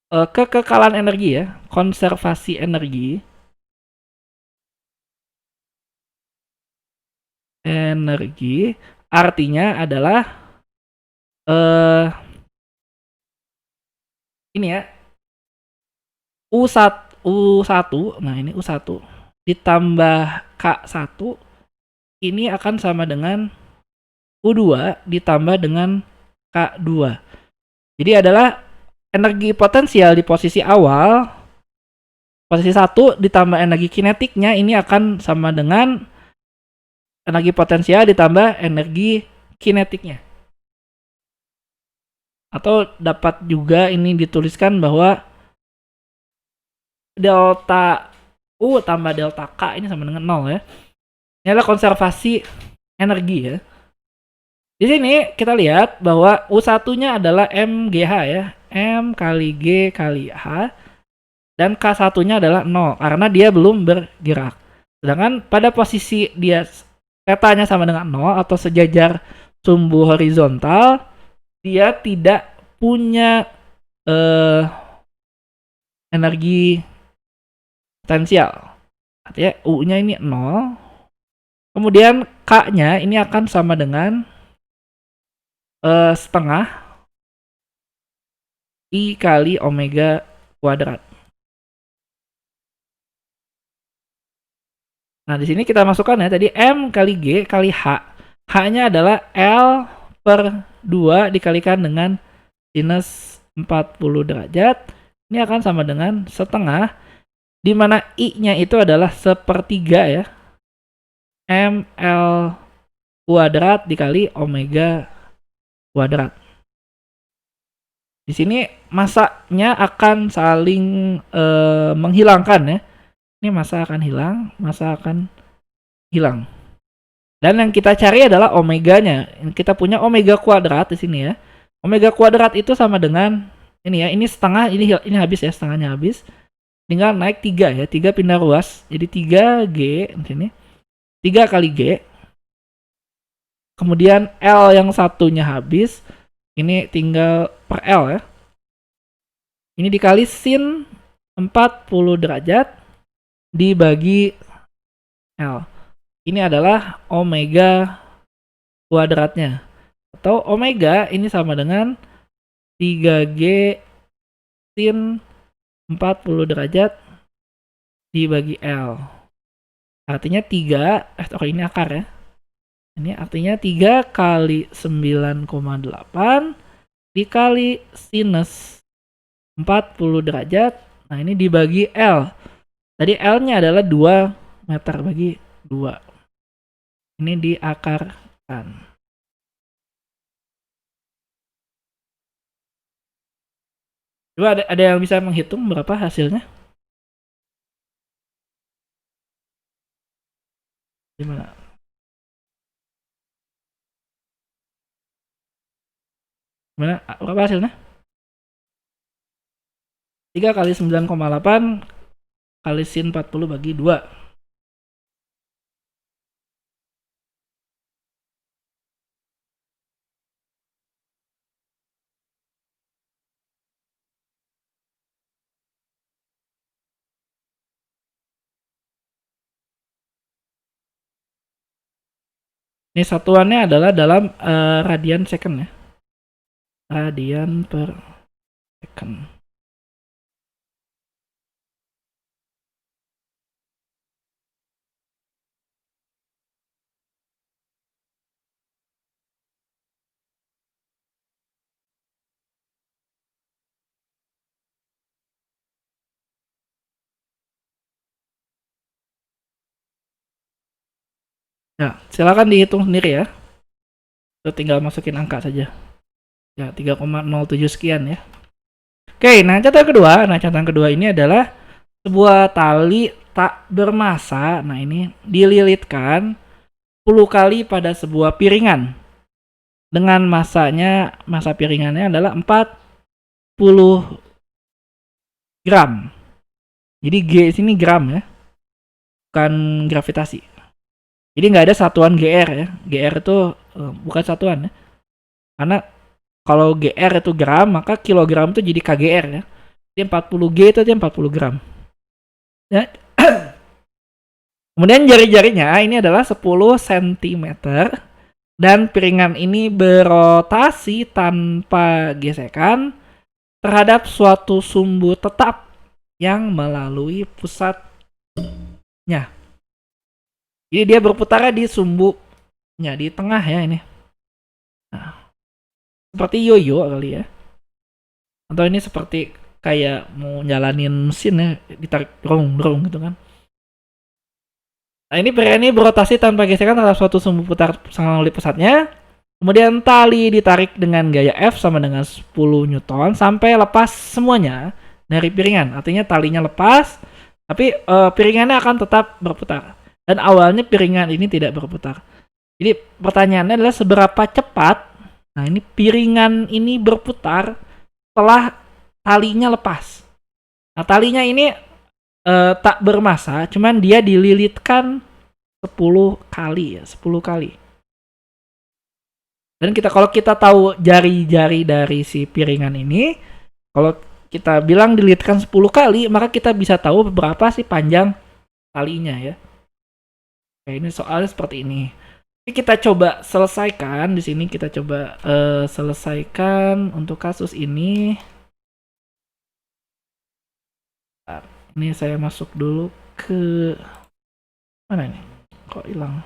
kekekalan energi ya, konservasi energi. Energi artinya adalah ini ya, U1, nah ini U1 ditambah K1 ini akan sama dengan U2 ditambah dengan K2. Jadi adalah energi potensial di posisi awal, posisi 1 ditambah energi kinetiknya ini akan sama dengan energi potensial ditambah energi kinetiknya. Atau dapat juga ini dituliskan bahwa delta U tambah delta K ini sama dengan 0 ya. Ini adalah konservasi energi ya. Di sini kita lihat bahwa U1-nya adalah MGH ya. M kali G kali H. Dan K1-nya adalah 0 karena dia belum bergerak. Sedangkan pada posisi dia tetanya sama dengan 0 atau sejajar sumbu horizontal, dia tidak punya energi potensial. Artinya U-nya ini 0. Kemudian K-nya ini akan sama dengan setengah I kali omega kuadrat. Nah, di sini kita masukkan ya tadi M kali G kali H. H-nya adalah L per 2 dikalikan dengan sinus 40 derajat. Ini akan sama dengan setengah, di mana I-nya itu adalah sepertiga ya. ML kuadrat dikali omega kuadrat. Di sini masanya akan saling menghilangkan ya. Ini masa akan hilang, masa akan hilang. Dan yang kita cari adalah omeganya. Kita punya omega kuadrat di sini ya. Omega kuadrat itu sama dengan ini ya. Ini setengah, ini habis ya, setengahnya habis. Tinggal naik 3 ya. 3 pindah ruas. Jadi 3G di sini. 3 kali G. Kemudian L yang satunya habis. Ini tinggal per L ya. Ini dikali sin 40 derajat dibagi L. Ini adalah omega kuadratnya. Atau omega ini sama dengan 3G sin 40 derajat dibagi L. Artinya 3, ini akar ya. Ini artinya 3 kali 9,8 dikali sinus 40 derajat. Nah, ini dibagi L. Tadi L-nya adalah 2 meter bagi 2. Ini diakarkan. Coba ada yang bisa menghitung berapa hasilnya? Gimana? Gimana? Berapa hasilnya? 3 kali 9,8 kali sin 40 bagi 2. Ini satuannya adalah dalam radian second ya. Radian per second. Ya, silakan dihitung sendiri ya. Itu tinggal masukin angka saja. Ya, 3,07 sekian ya. Oke, nah catatan kedua. Nah, catatan kedua ini adalah sebuah tali tak bermasa. Nah, ini dililitkan 10 kali pada sebuah piringan. Dengan masa piringannya adalah 40 gram. Jadi G sini gram ya, bukan gravitasi. Jadi nggak ada satuan GR ya. GR itu bukan satuan ya. Karena kalau GR itu gram, maka kilogram itu jadi KGR ya. Jadi 40G itu dia 40 gram. Ya. Kemudian jari-jarinya ini adalah 10 cm dan piringan ini berotasi tanpa gesekan terhadap suatu sumbu tetap yang melalui pusatnya. Jadi dia berputar di sumbunya di tengah ya ini. Nah, seperti yoyo kali ya. Atau ini seperti kayak mau jalanin mesin ya, ditarik dorong gitu kan. Nah, ini piringan ini berotasi tanpa gesekan terhadap suatu sumbu putar melalui pusatnya. Kemudian tali ditarik dengan gaya F sama dengan 10 Newton sampai lepas semuanya dari piringan. Artinya talinya lepas, tapi piringannya akan tetap berputar. Dan awalnya piringan ini tidak berputar. Jadi pertanyaannya adalah seberapa cepat, nah ini piringan ini berputar setelah talinya lepas. Nah talinya ini tak bermasa, cuman dia dililitkan 10 kali ya, 10 kali. Dan kalau kita tahu jari-jari dari si piringan ini, kalau kita bilang dililitkan 10 kali, maka kita bisa tahu berapa sih panjang talinya ya. Oke, ini soalnya seperti ini. Ini kita coba selesaikan di sini, kita coba selesaikan untuk kasus ini. Ini saya masuk dulu ke mana ini? Kok hilang?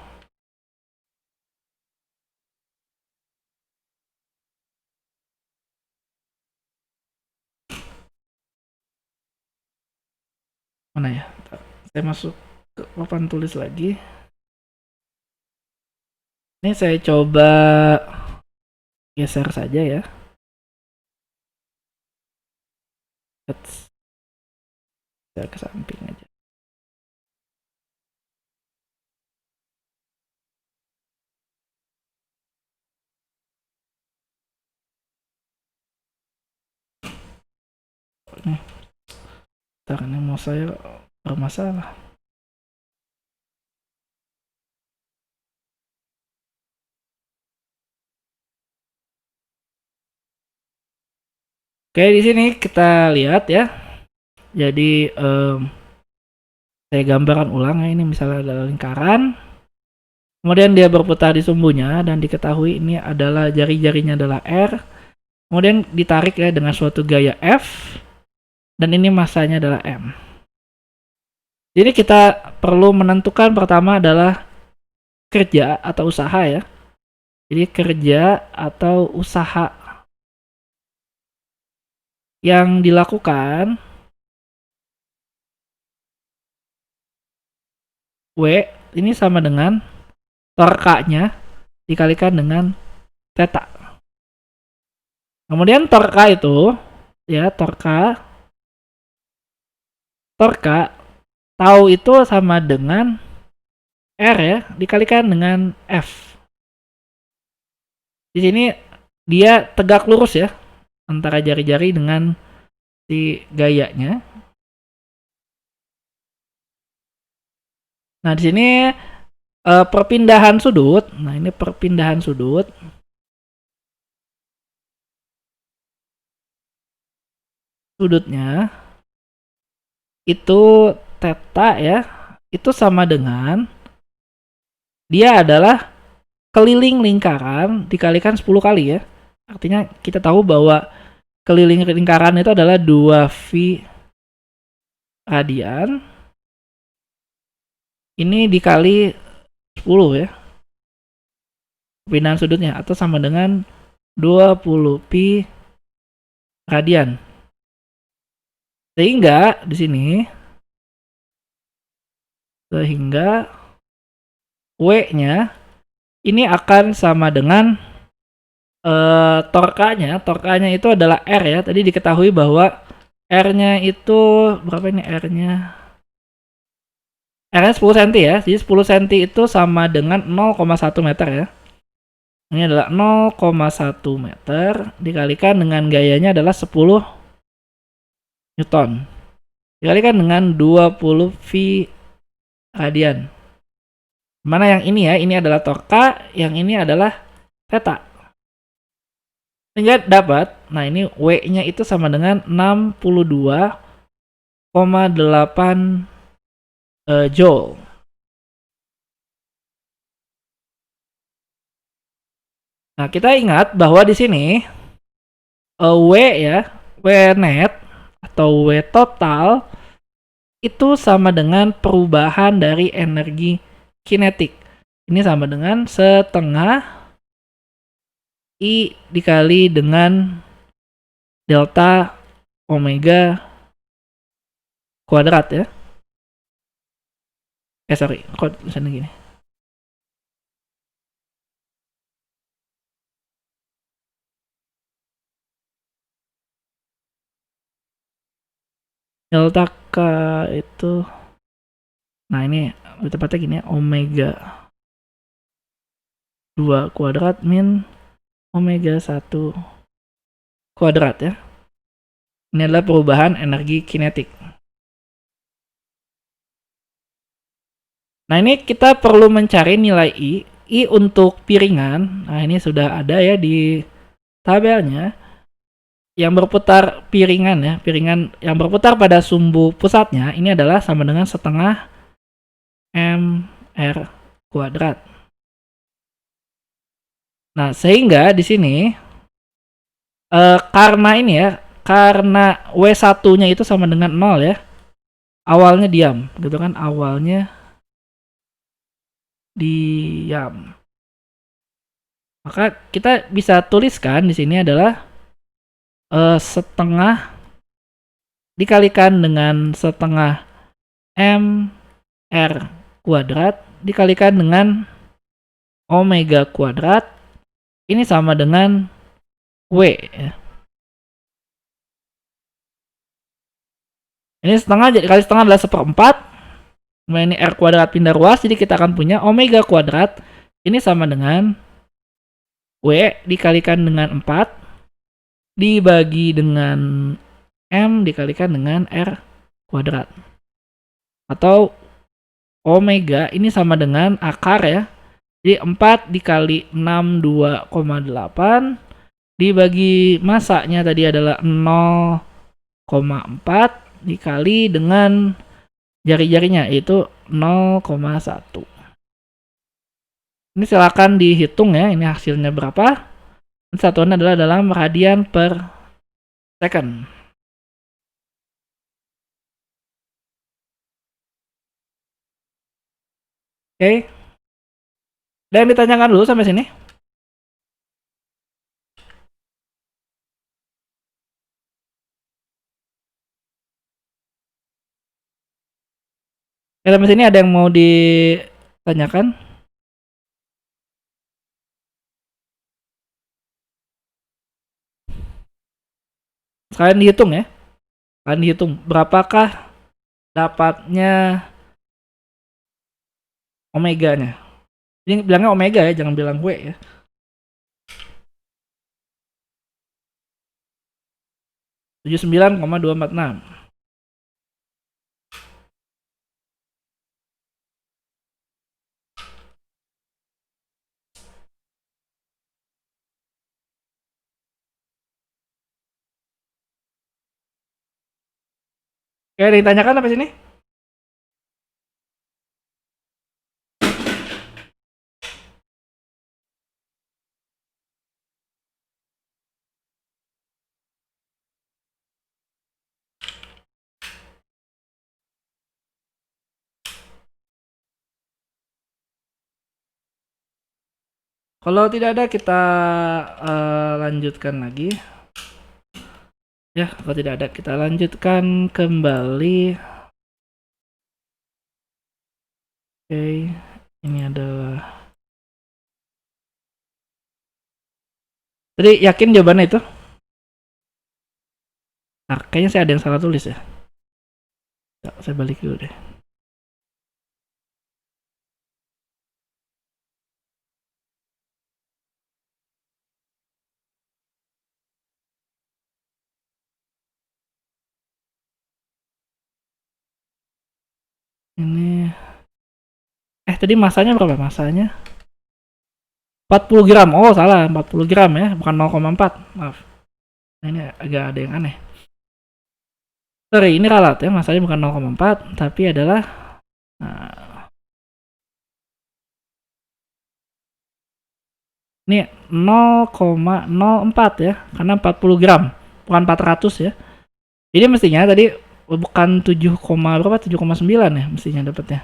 Mana ya? Saya masuk ke papan tulis lagi. Ini saya coba geser saja ya. Geser ke samping aja. Nih, karena mau saya bermasalah. Oke, di sini kita lihat ya. Jadi saya gambarkan ulang ya, ini misalnya ada lingkaran. Kemudian dia berputar di sumbunya dan diketahui ini adalah jari-jarinya adalah R. Kemudian ditarik ya dengan suatu gaya F. Dan ini masanya adalah M. Jadi kita perlu menentukan pertama adalah kerja atau usaha ya. Jadi kerja atau usaha yang dilakukan W ini sama dengan torkanya dikalikan dengan theta. Kemudian torka itu ya torka tau itu sama dengan R ya dikalikan dengan F. Di sini dia tegak lurus ya antara jari-jari dengan si gayanya. Nah, di sini perpindahan sudut. Nah, ini perpindahan sudut. Sudutnya itu theta ya. Itu sama dengan dia adalah keliling lingkaran dikalikan 10 kali ya. Artinya kita tahu bahwa keliling lingkaran itu adalah 2V radian. Ini dikali 10 ya. Perpindahan sudutnya atau sama dengan 20pi radian. Sehingga di sini W-nya ini akan sama dengan torkanya itu adalah R ya. Tadi diketahui bahwa R-nya itu berapa ini R-nya? R-nya 10 cm ya. Jadi 10 cm itu sama dengan 0,1 meter ya. Ini adalah 0,1 meter dikalikan dengan gayanya adalah 10 Newton. Dikalikan dengan 20 V radian. Mana yang ini ya? Ini adalah torka, yang ini adalah theta. Sehingga dapat, nah ini W-nya itu sama dengan 62,8 Joule. Nah, kita ingat bahwa di sini W ya, W net atau W total itu sama dengan perubahan dari energi kinetik. Ini sama dengan setengah I dikali dengan delta omega kuadrat ya. Sorry, kok misalnya gini. Delta K itu, nah ini lebih tepatnya gini ya, omega 2 kuadrat min omega 1 kuadrat ya. Ini adalah perubahan energi kinetik. Nah ini kita perlu mencari nilai I. I untuk piringan, nah ini sudah ada ya di tabelnya. Yang berputar piringan ya, piringan yang berputar pada sumbu pusatnya ini adalah sama dengan setengah mr kuadrat. Nah, sehingga di sini karena ini ya, karena W1-nya itu sama dengan 0 ya. Awalnya diam, gitu kan? Awalnya diam. Maka kita bisa tuliskan di sini adalah setengah dikalikan dengan setengah mr kuadrat dikalikan dengan omega kuadrat ini sama dengan W ya. Ini setengah kali setengah adalah 1/4. Ini R kuadrat pindah ruas, jadi kita akan punya omega kuadrat ini sama dengan W dikalikan dengan 4 dibagi dengan M dikalikan dengan R kuadrat. Atau omega ini sama dengan akar ya. Jadi 4 dikali 62,8 dibagi masanya tadi adalah 0,4 dikali dengan jari-jarinya yaitu 0,1. Ini silakan dihitung ya, ini hasilnya berapa. Satuannya adalah dalam radian per second. Oke. Dan ditanyakan dulu sampai sini. Ya, sampai sini ada yang mau ditanyakan? Sekalian dihitung ya. Sekalian dihitung berapakah dapatnya omeganya. Ini bilangnya omega ya, jangan bilang W ya. Tujuh 79,246. Oke, ada yang ditanyakan sampai sini? Kalau tidak ada kita lanjutkan lagi. Ya, kalau tidak ada kita lanjutkan kembali. Oke, ini adalah. Tadi yakin jawabannya itu? Nah, kayaknya saya ada yang salah tulis ya. Saya balik dulu deh. Ini tadi masanya berapa masanya? 40 gram. Oh, salah, 40 gram ya, bukan 0,4. Maaf. Nah, ini agak ada yang aneh. Sorry, ini ralat ya, masanya bukan 0,4 tapi adalah ini 0,04 ya, karena 40 gram, bukan 400 ya. Jadi mestinya tadi bukan 7, berapa? 7,9 ya mestinya dapatnya.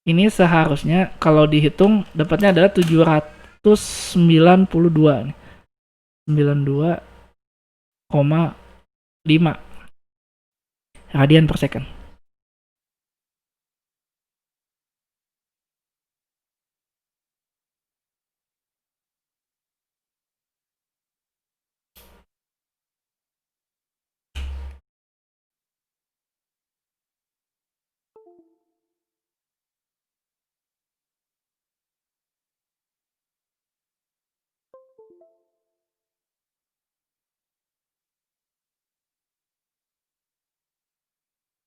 Ini seharusnya kalau dihitung dapatnya adalah 792 nih. 92,5 radian per second.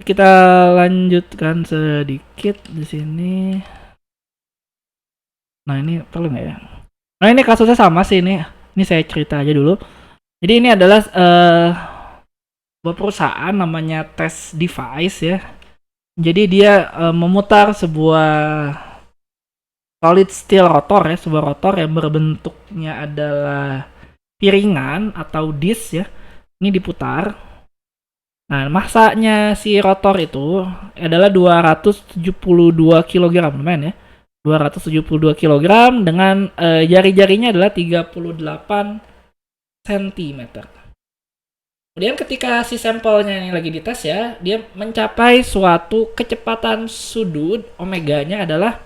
Kita lanjutkan sedikit di sini. Nah, ini perlu nggak ya? Nah, ini kasusnya sama sih ini. Ini saya cerita aja dulu. Jadi ini adalah sebuah perusahaan namanya Test Device ya. Jadi dia memutar sebuah solid steel rotor ya, sebuah rotor yang berbentuknya adalah piringan atau disk ya. Ini diputar. Nah, masanya si rotor itu adalah 272 kg, lumayan ya. 272 kg dengan jari-jarinya adalah 38 cm. Kemudian ketika si sampelnya ini lagi dites ya, dia mencapai suatu kecepatan sudut omeganya adalah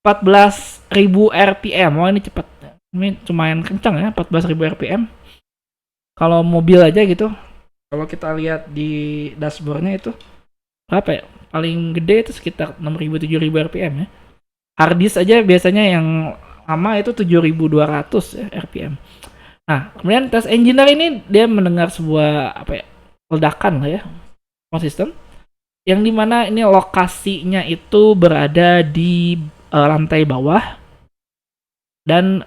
14.000 rpm. Oh, ini cepat. Ini lumayan kencang ya, 14.000 rpm. Kalau mobil aja gitu, kalau kita lihat di dashboardnya itu berapa ya? Paling gede itu sekitar 6.000 7.000 rpm ya. Hard disk aja biasanya yang lama itu 7.200 ya, rpm. Nah, kemudian test engineer ini dia mendengar sebuah apa ya, ledakan lah ya, konsisten, yang dimana ini lokasinya itu berada di lantai bawah dan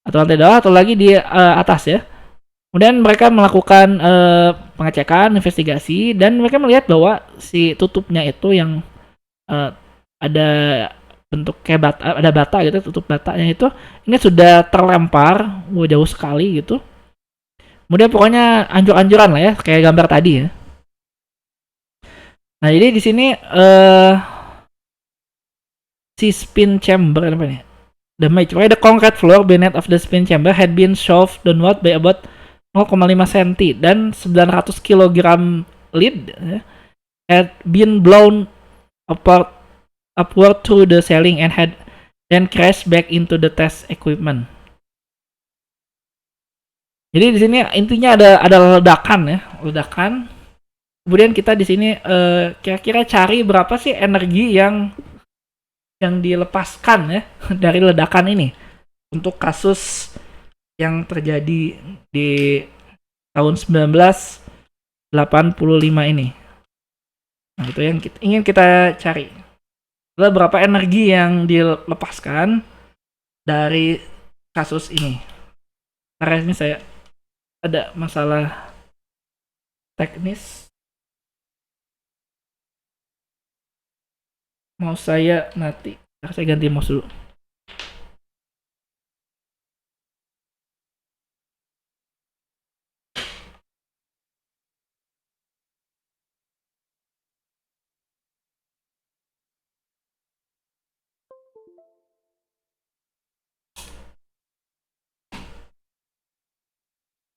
atau lantai bawah atau lagi di atas ya. Kemudian mereka melakukan pengecekan, investigasi, dan mereka melihat bahwa si tutupnya itu yang ada bentuk kayak bata, ada bata gitu, tutup batanya itu ini sudah terlempar jauh sekali gitu. Kemudian pokoknya anjur-anjuran lah ya, kayak gambar tadi ya. Nah, jadi di sini si spin chamber apa nih? Damage. Pokoknya the concrete floor beneath of the spin chamber had been shoved downward by about 0,5 cm dan 900 kg lead had been blown upward through the ceiling and had then crashed back into the test equipment. Jadi di sini intinya ada ledakan ya, ledakan. Kemudian kita di sini kira-kira cari berapa sih energi yang dilepaskan ya dari ledakan ini untuk kasus yang terjadi di tahun 1985 ini. Nah, itu yang ingin kita cari. Adalah berapa energi yang dilepaskan dari kasus ini. Karena ini saya ada masalah teknis. Mau saya mati. Saya ganti mouse dulu.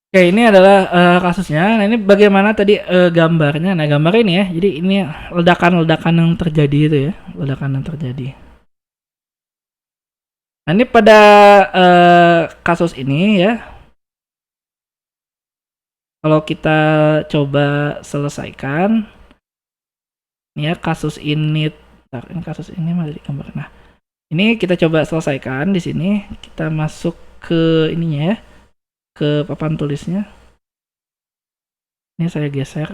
Oke, ini adalah kasusnya. Nah, ini bagaimana tadi gambarnya. Nah, gambar ini ya. Jadi ini ledakan-ledakan yang terjadi itu ya, ledakan yang terjadi. Nah, ini pada kasus ini ya, kalau kita coba selesaikan, ini ya kasus ini, ini kasus ini mana di gambar. Nah, ini kita coba selesaikan di sini. Kita masuk ke ininya ya, ke papan tulisnya. Ini saya geser.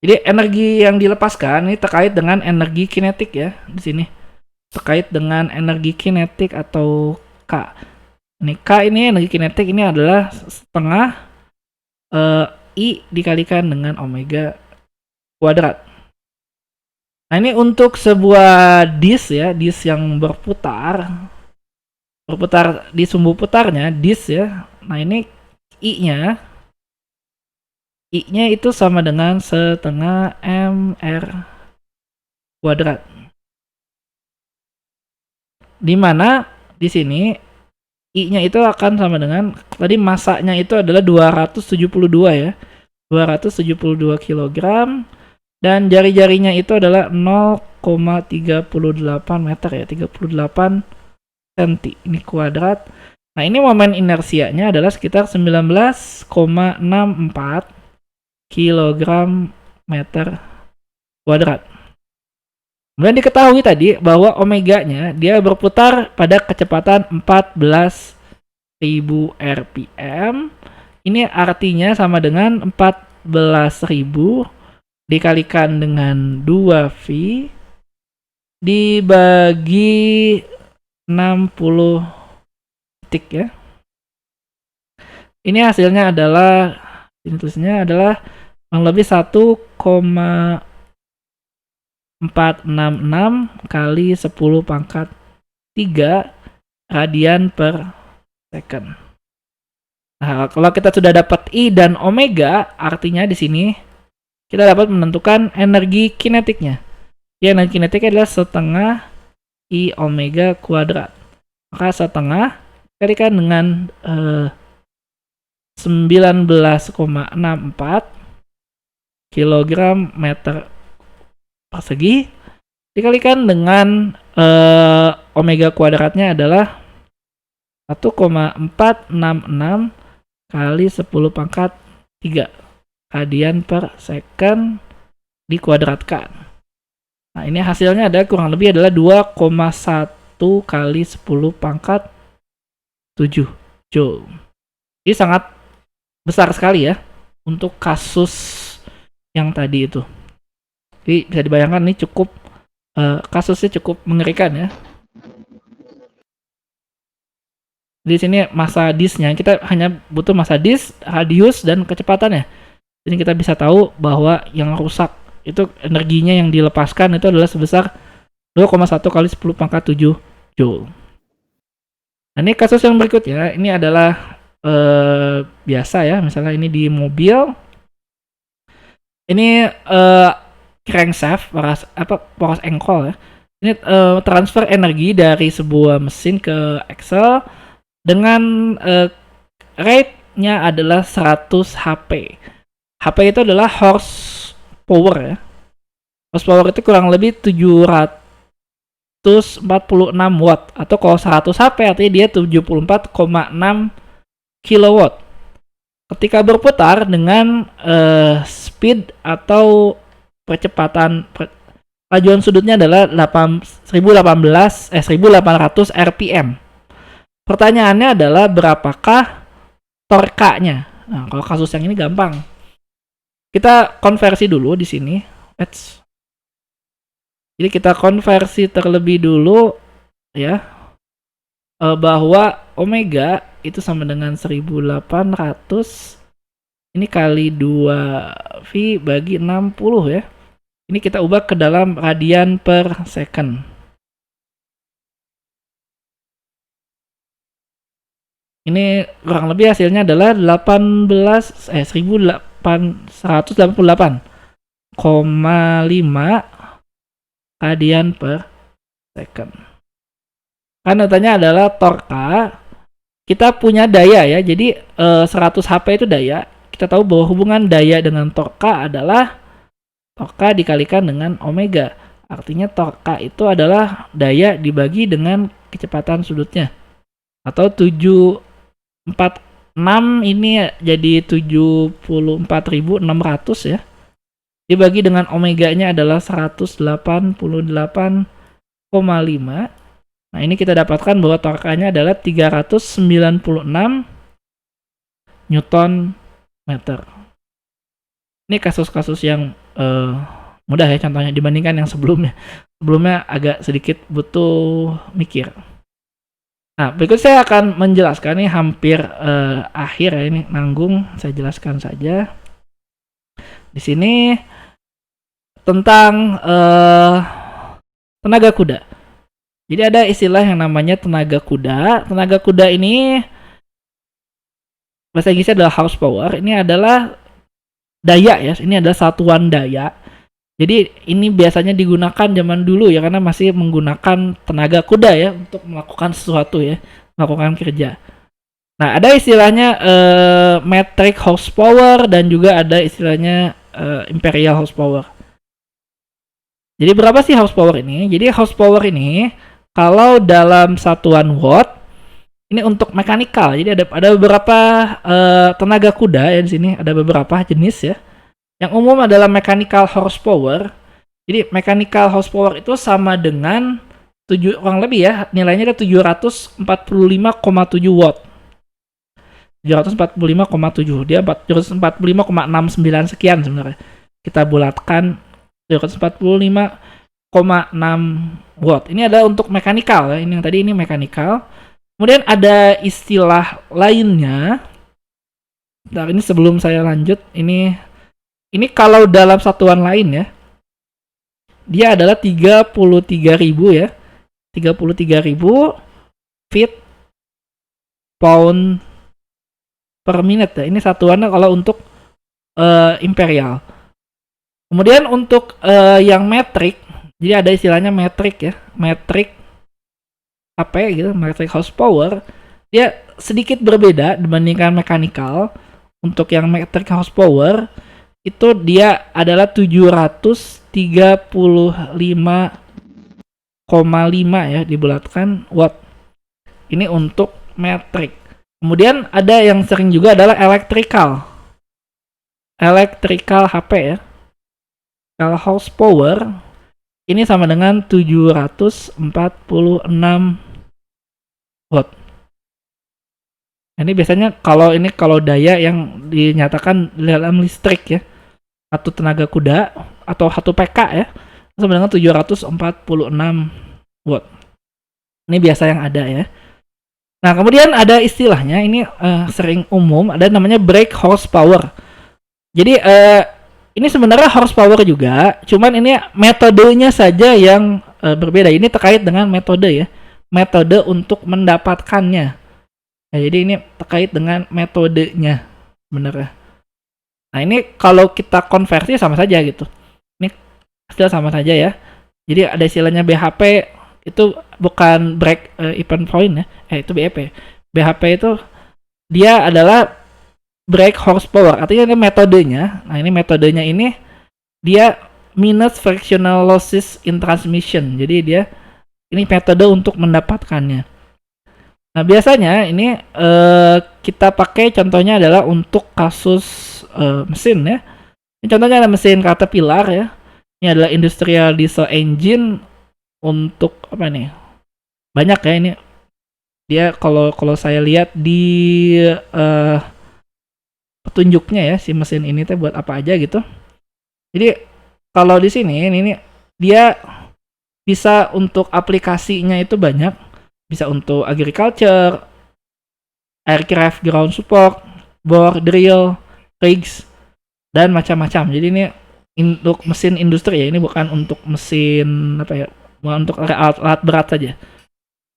Jadi energi yang dilepaskan ini terkait dengan energi kinetik ya di sini. Terkait dengan energi kinetik atau K. Ini K ini energi kinetik ini adalah setengah I dikalikan dengan omega kuadrat. Nah, ini untuk sebuah disk ya, disk yang berputar di sumbu putarnya, disk ya. Nah, ini I-nya itu sama dengan setengah mr kuadrat. Di mana di sini I-nya itu akan sama dengan tadi masanya itu adalah 272 ya. 272 kg dan jari-jarinya itu adalah 0,38 meter ya, 38 cm ini kuadrat. Nah, ini momen inersianya adalah sekitar 19,64 kg meter kuadrat. Kemudian diketahui tadi bahwa omeganya dia berputar pada kecepatan 14.000 rpm. Ini artinya sama dengan 14.000 dikalikan dengan 2V dibagi 60 detik ya. Ini hasilnya adalah, ini tulisnya adalah kurang lebih 1,466 kali 10 pangkat 3 radian per second. Nah, kalau kita sudah dapat I dan omega, artinya di sini kita dapat menentukan energi kinetiknya. Ya, energi kinetiknya adalah setengah I omega kuadrat. Maka setengah dikalikan dengan 19,64 kg meter persegi dikalikan dengan omega kuadratnya adalah 1,466 kali 10 pangkat 3 radian per second dikuadratkan. Nah, ini hasilnya ada kurang lebih adalah 2,1 kali 10 pangkat 7 joule. Ini sangat besar sekali ya untuk kasus yang tadi itu. Jadi bisa dibayangkan ini cukup kasusnya cukup mengerikan ya. Di sini massa disknya kita hanya butuh massa disk, radius dan kecepatannya. Jadi kita bisa tahu bahwa yang rusak itu energinya yang dilepaskan itu adalah sebesar 2,1 kali 10 pangkat 7 joule. Nah, ini kasus yang berikutnya, ini adalah biasa ya, misalnya ini di mobil. Ini crankshaft, poros engkol ya. Ini transfer energi dari sebuah mesin ke axle dengan rate-nya adalah 100 HP. HP itu adalah horsepower ya. Horsepower itu kurang lebih 746 watt, atau kalau 100 HP artinya dia 74,6 kilowatt. Ketika berputar dengan speed atau percepatan lajuan sudutnya adalah 1800 rpm. Pertanyaannya adalah berapakah torkanya? Nah, kalau kasus yang ini gampang. Kita konversi dulu di sini. Jadi kita konversi terlebih dulu ya, bahwa omega itu sama dengan 1800 ini kali 2V bagi 60 ya. Ini kita ubah ke dalam radian per second. Ini kurang lebih hasilnya adalah 18.188,5 radian per second. Kan datanya adalah torka kita punya daya ya. Jadi 100 HP itu daya. Kita tahu bahwa hubungan daya dengan torka adalah torka dikalikan dengan omega. Artinya torka itu adalah daya dibagi dengan kecepatan sudutnya. Atau 746 ini jadi 74.600 ya. Dibagi dengan omeganya adalah 188,5. Nah, ini kita dapatkan bahwa torkanya adalah 396 Newton meter. Ini kasus-kasus yang mudah ya contohnya dibandingkan yang sebelumnya. Sebelumnya agak sedikit butuh mikir. Nah, berikut saya akan menjelaskan ini hampir akhir ya, ini nanggung, saya jelaskan saja. Di sini tentang tenaga kuda. Jadi ada istilah yang namanya tenaga kuda. Tenaga kuda ini bahasa Inggrisnya adalah horsepower. Ini adalah daya ya. Ini adalah satuan daya. Jadi ini biasanya digunakan zaman dulu ya karena masih menggunakan tenaga kuda ya untuk melakukan sesuatu ya, melakukan kerja. Nah, ada istilahnya metric horsepower dan juga ada istilahnya imperial horsepower. Jadi berapa sih horsepower ini? Jadi horsepower ini kalau dalam satuan watt ini untuk mekanikal. Jadi ada beberapa tenaga kuda ya di sini, ada beberapa jenis ya. Yang umum adalah mechanical horsepower. Jadi mechanical horsepower itu sama dengan kurang lebih ya, nilainya ada 745,7 watt. 745,7. Dia 745,69 sekian sebenarnya. Kita bulatkan 745,6 watt. Ini adalah untuk mechanical ya. Ini yang tadi ini mechanical. Kemudian ada istilah lainnya. Nah, ini sebelum saya lanjut, ini kalau dalam satuan lain ya, dia adalah 33.000 ya. 33.000 feet pound per minute ya. Ini satuannya kalau untuk imperial. Kemudian untuk yang metric, jadi ada istilahnya metric ya. Metric HP gitu, metric horsepower. Dia sedikit berbeda dibandingkan mechanical. Untuk yang metric horsepower itu dia adalah 735,5 ya dibulatkan watt. Ini untuk metric. Kemudian ada yang sering juga adalah electrical HP ya. Kalau horsepower ini sama dengan 746 watt. Ini biasanya kalau daya yang dinyatakan dalam listrik ya, satu tenaga kuda atau 1 PK ya, sama dengan 746 watt. Ini biasa yang ada ya. Nah, kemudian ada istilahnya, ini sering umum, ada namanya brake horsepower. Jadi ini sebenarnya horsepower juga, cuman ini metodenya saja yang berbeda. Ini terkait dengan metode ya, metode untuk mendapatkannya. Nah, jadi ini terkait dengan metodenya sebenarnya. Nah, ini kalau kita konversi sama saja gitu. Ini istilah sama saja ya. Jadi ada istilahnya BHP, itu bukan break even point ya. Itu BEP. BHP itu dia adalah brake horsepower. Artinya ini metodenya. Nah, ini metodenya ini dia minus frictional losses in transmission. Jadi dia ini metode untuk mendapatkannya. Nah, biasanya ini kita pakai contohnya adalah untuk kasus mesin ya. Ini contohnya ada mesin Caterpillar ya. Ini adalah industrial diesel engine untuk apa nih? Banyak ya ini. Dia kalau saya lihat di petunjuknya ya, si mesin ini teh buat apa aja gitu. Jadi kalau di sini ini dia bisa untuk aplikasinya itu banyak. Bisa untuk agriculture, aircraft ground support, bore drill, rigs, dan macam-macam. Jadi ini untuk mesin industri ya, ini bukan untuk mesin apa ya, bukan untuk alat berat saja.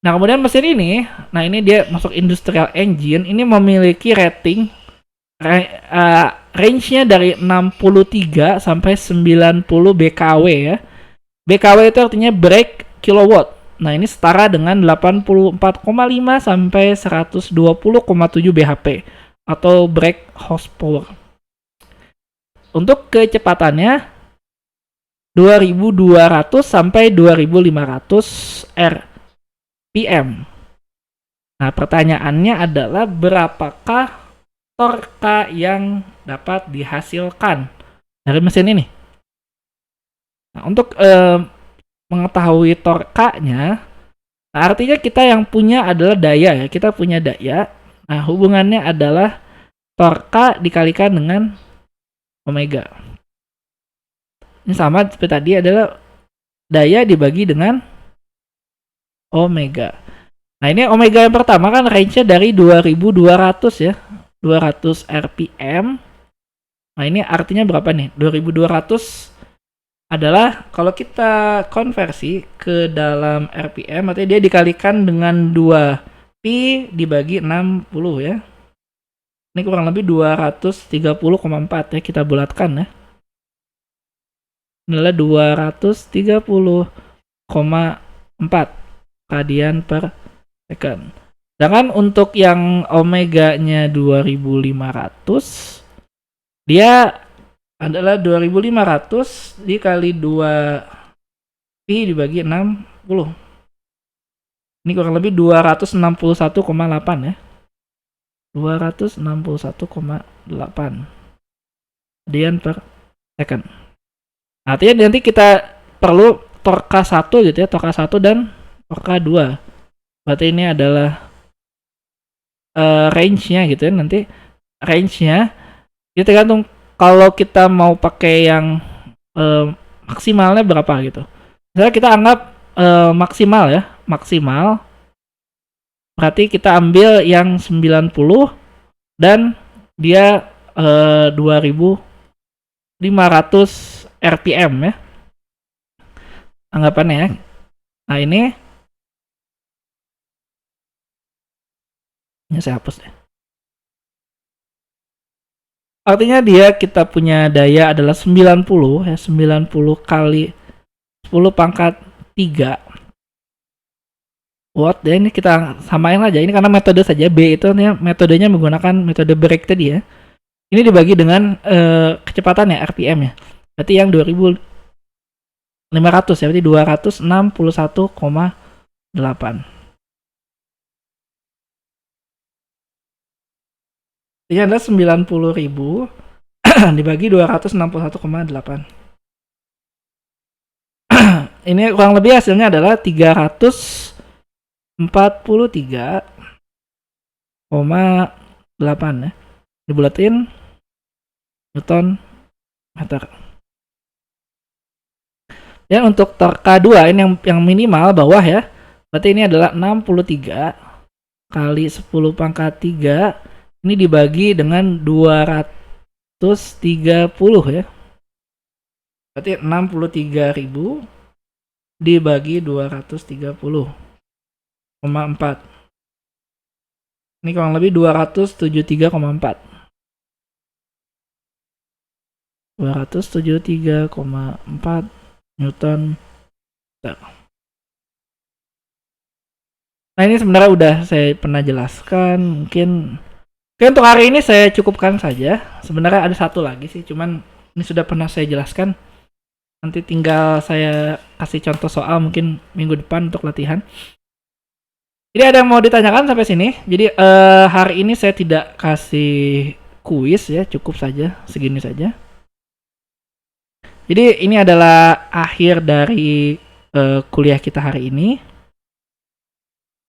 Nah, kemudian mesin ini, nah ini dia masuk industrial engine, ini memiliki rating range-nya dari 63 sampai 90 BKW ya. BKW itu artinya brake kilowatt. Nah, ini setara dengan 84,5 sampai 120,7 bhp atau brake horsepower. Untuk kecepatannya 2200 sampai 2500 rpm. Nah, pertanyaannya adalah berapakah torka yang dapat dihasilkan dari mesin ini? Nah, untuk mengetahui torkanya, nah artinya kita yang punya adalah daya ya. Kita punya daya. Nah, hubungannya adalah torka dikalikan dengan omega. Ini sama seperti tadi, adalah daya dibagi dengan omega. Nah, ini omega yang pertama kan range-nya dari 2200 ya. 200 rpm. Nah, ini artinya berapa nih? 2200 adalah kalau kita konversi ke dalam rpm, artinya dia dikalikan dengan 2 pi dibagi 60 ya. Ini kurang lebih 230,4 ya, kita bulatkan ya. Ini adalah 230,4 radian per second. Sedangkan untuk yang omega-nya 2500, dia adalah 2500 dikali 2 pi dibagi 60. Ini kurang lebih 261,8 ya. 261,8 radian per second. Artinya nanti kita perlu torka 1 gitu ya, torka 1 dan torka 2. Berarti ini adalah range-nya gitu ya. Nanti range-nya itu tergantung kalau kita mau pakai yang maksimalnya berapa gitu. Misalnya kita anggap maksimal ya, maksimal. Berarti kita ambil yang 90 dan dia 2500 rpm ya. Anggapannya ya. Nah, ini saya hapus deh. Artinya kita punya daya adalah 90 ya, 90 kali 10 pangkat 3 watt ya. Ini kita samain aja, ini karena metode saja, B itu ya, metodenya menggunakan metode brake tadi ya. Ini dibagi dengan kecepatan ya, rpm ya. Berarti yang 2500 ya, berarti 261,8. Ini adalah 90.000 dibagi 261,8. Ini kurang lebih hasilnya adalah 343,8 ya. Dibulatin Newton meter. Dan untuk torka 2 ini yang minimal bawah ya. Berarti ini adalah 63 kali 10 pangkat 3. Ini dibagi dengan 230 ya. Berarti 63.000 dibagi 230,4. Ini kurang lebih 273,4. 273,4 Newton. Nah, ini sebenarnya udah saya pernah jelaskan. Mungkin untuk hari ini saya cukupkan saja. Sebenarnya ada satu lagi sih, cuman ini sudah pernah saya jelaskan. Nanti tinggal saya kasih contoh soal mungkin minggu depan untuk latihan. Jadi ada yang mau ditanyakan sampai sini? Jadi hari ini saya tidak kasih kuis ya, cukup saja segini saja. Jadi ini adalah akhir dari kuliah kita hari ini.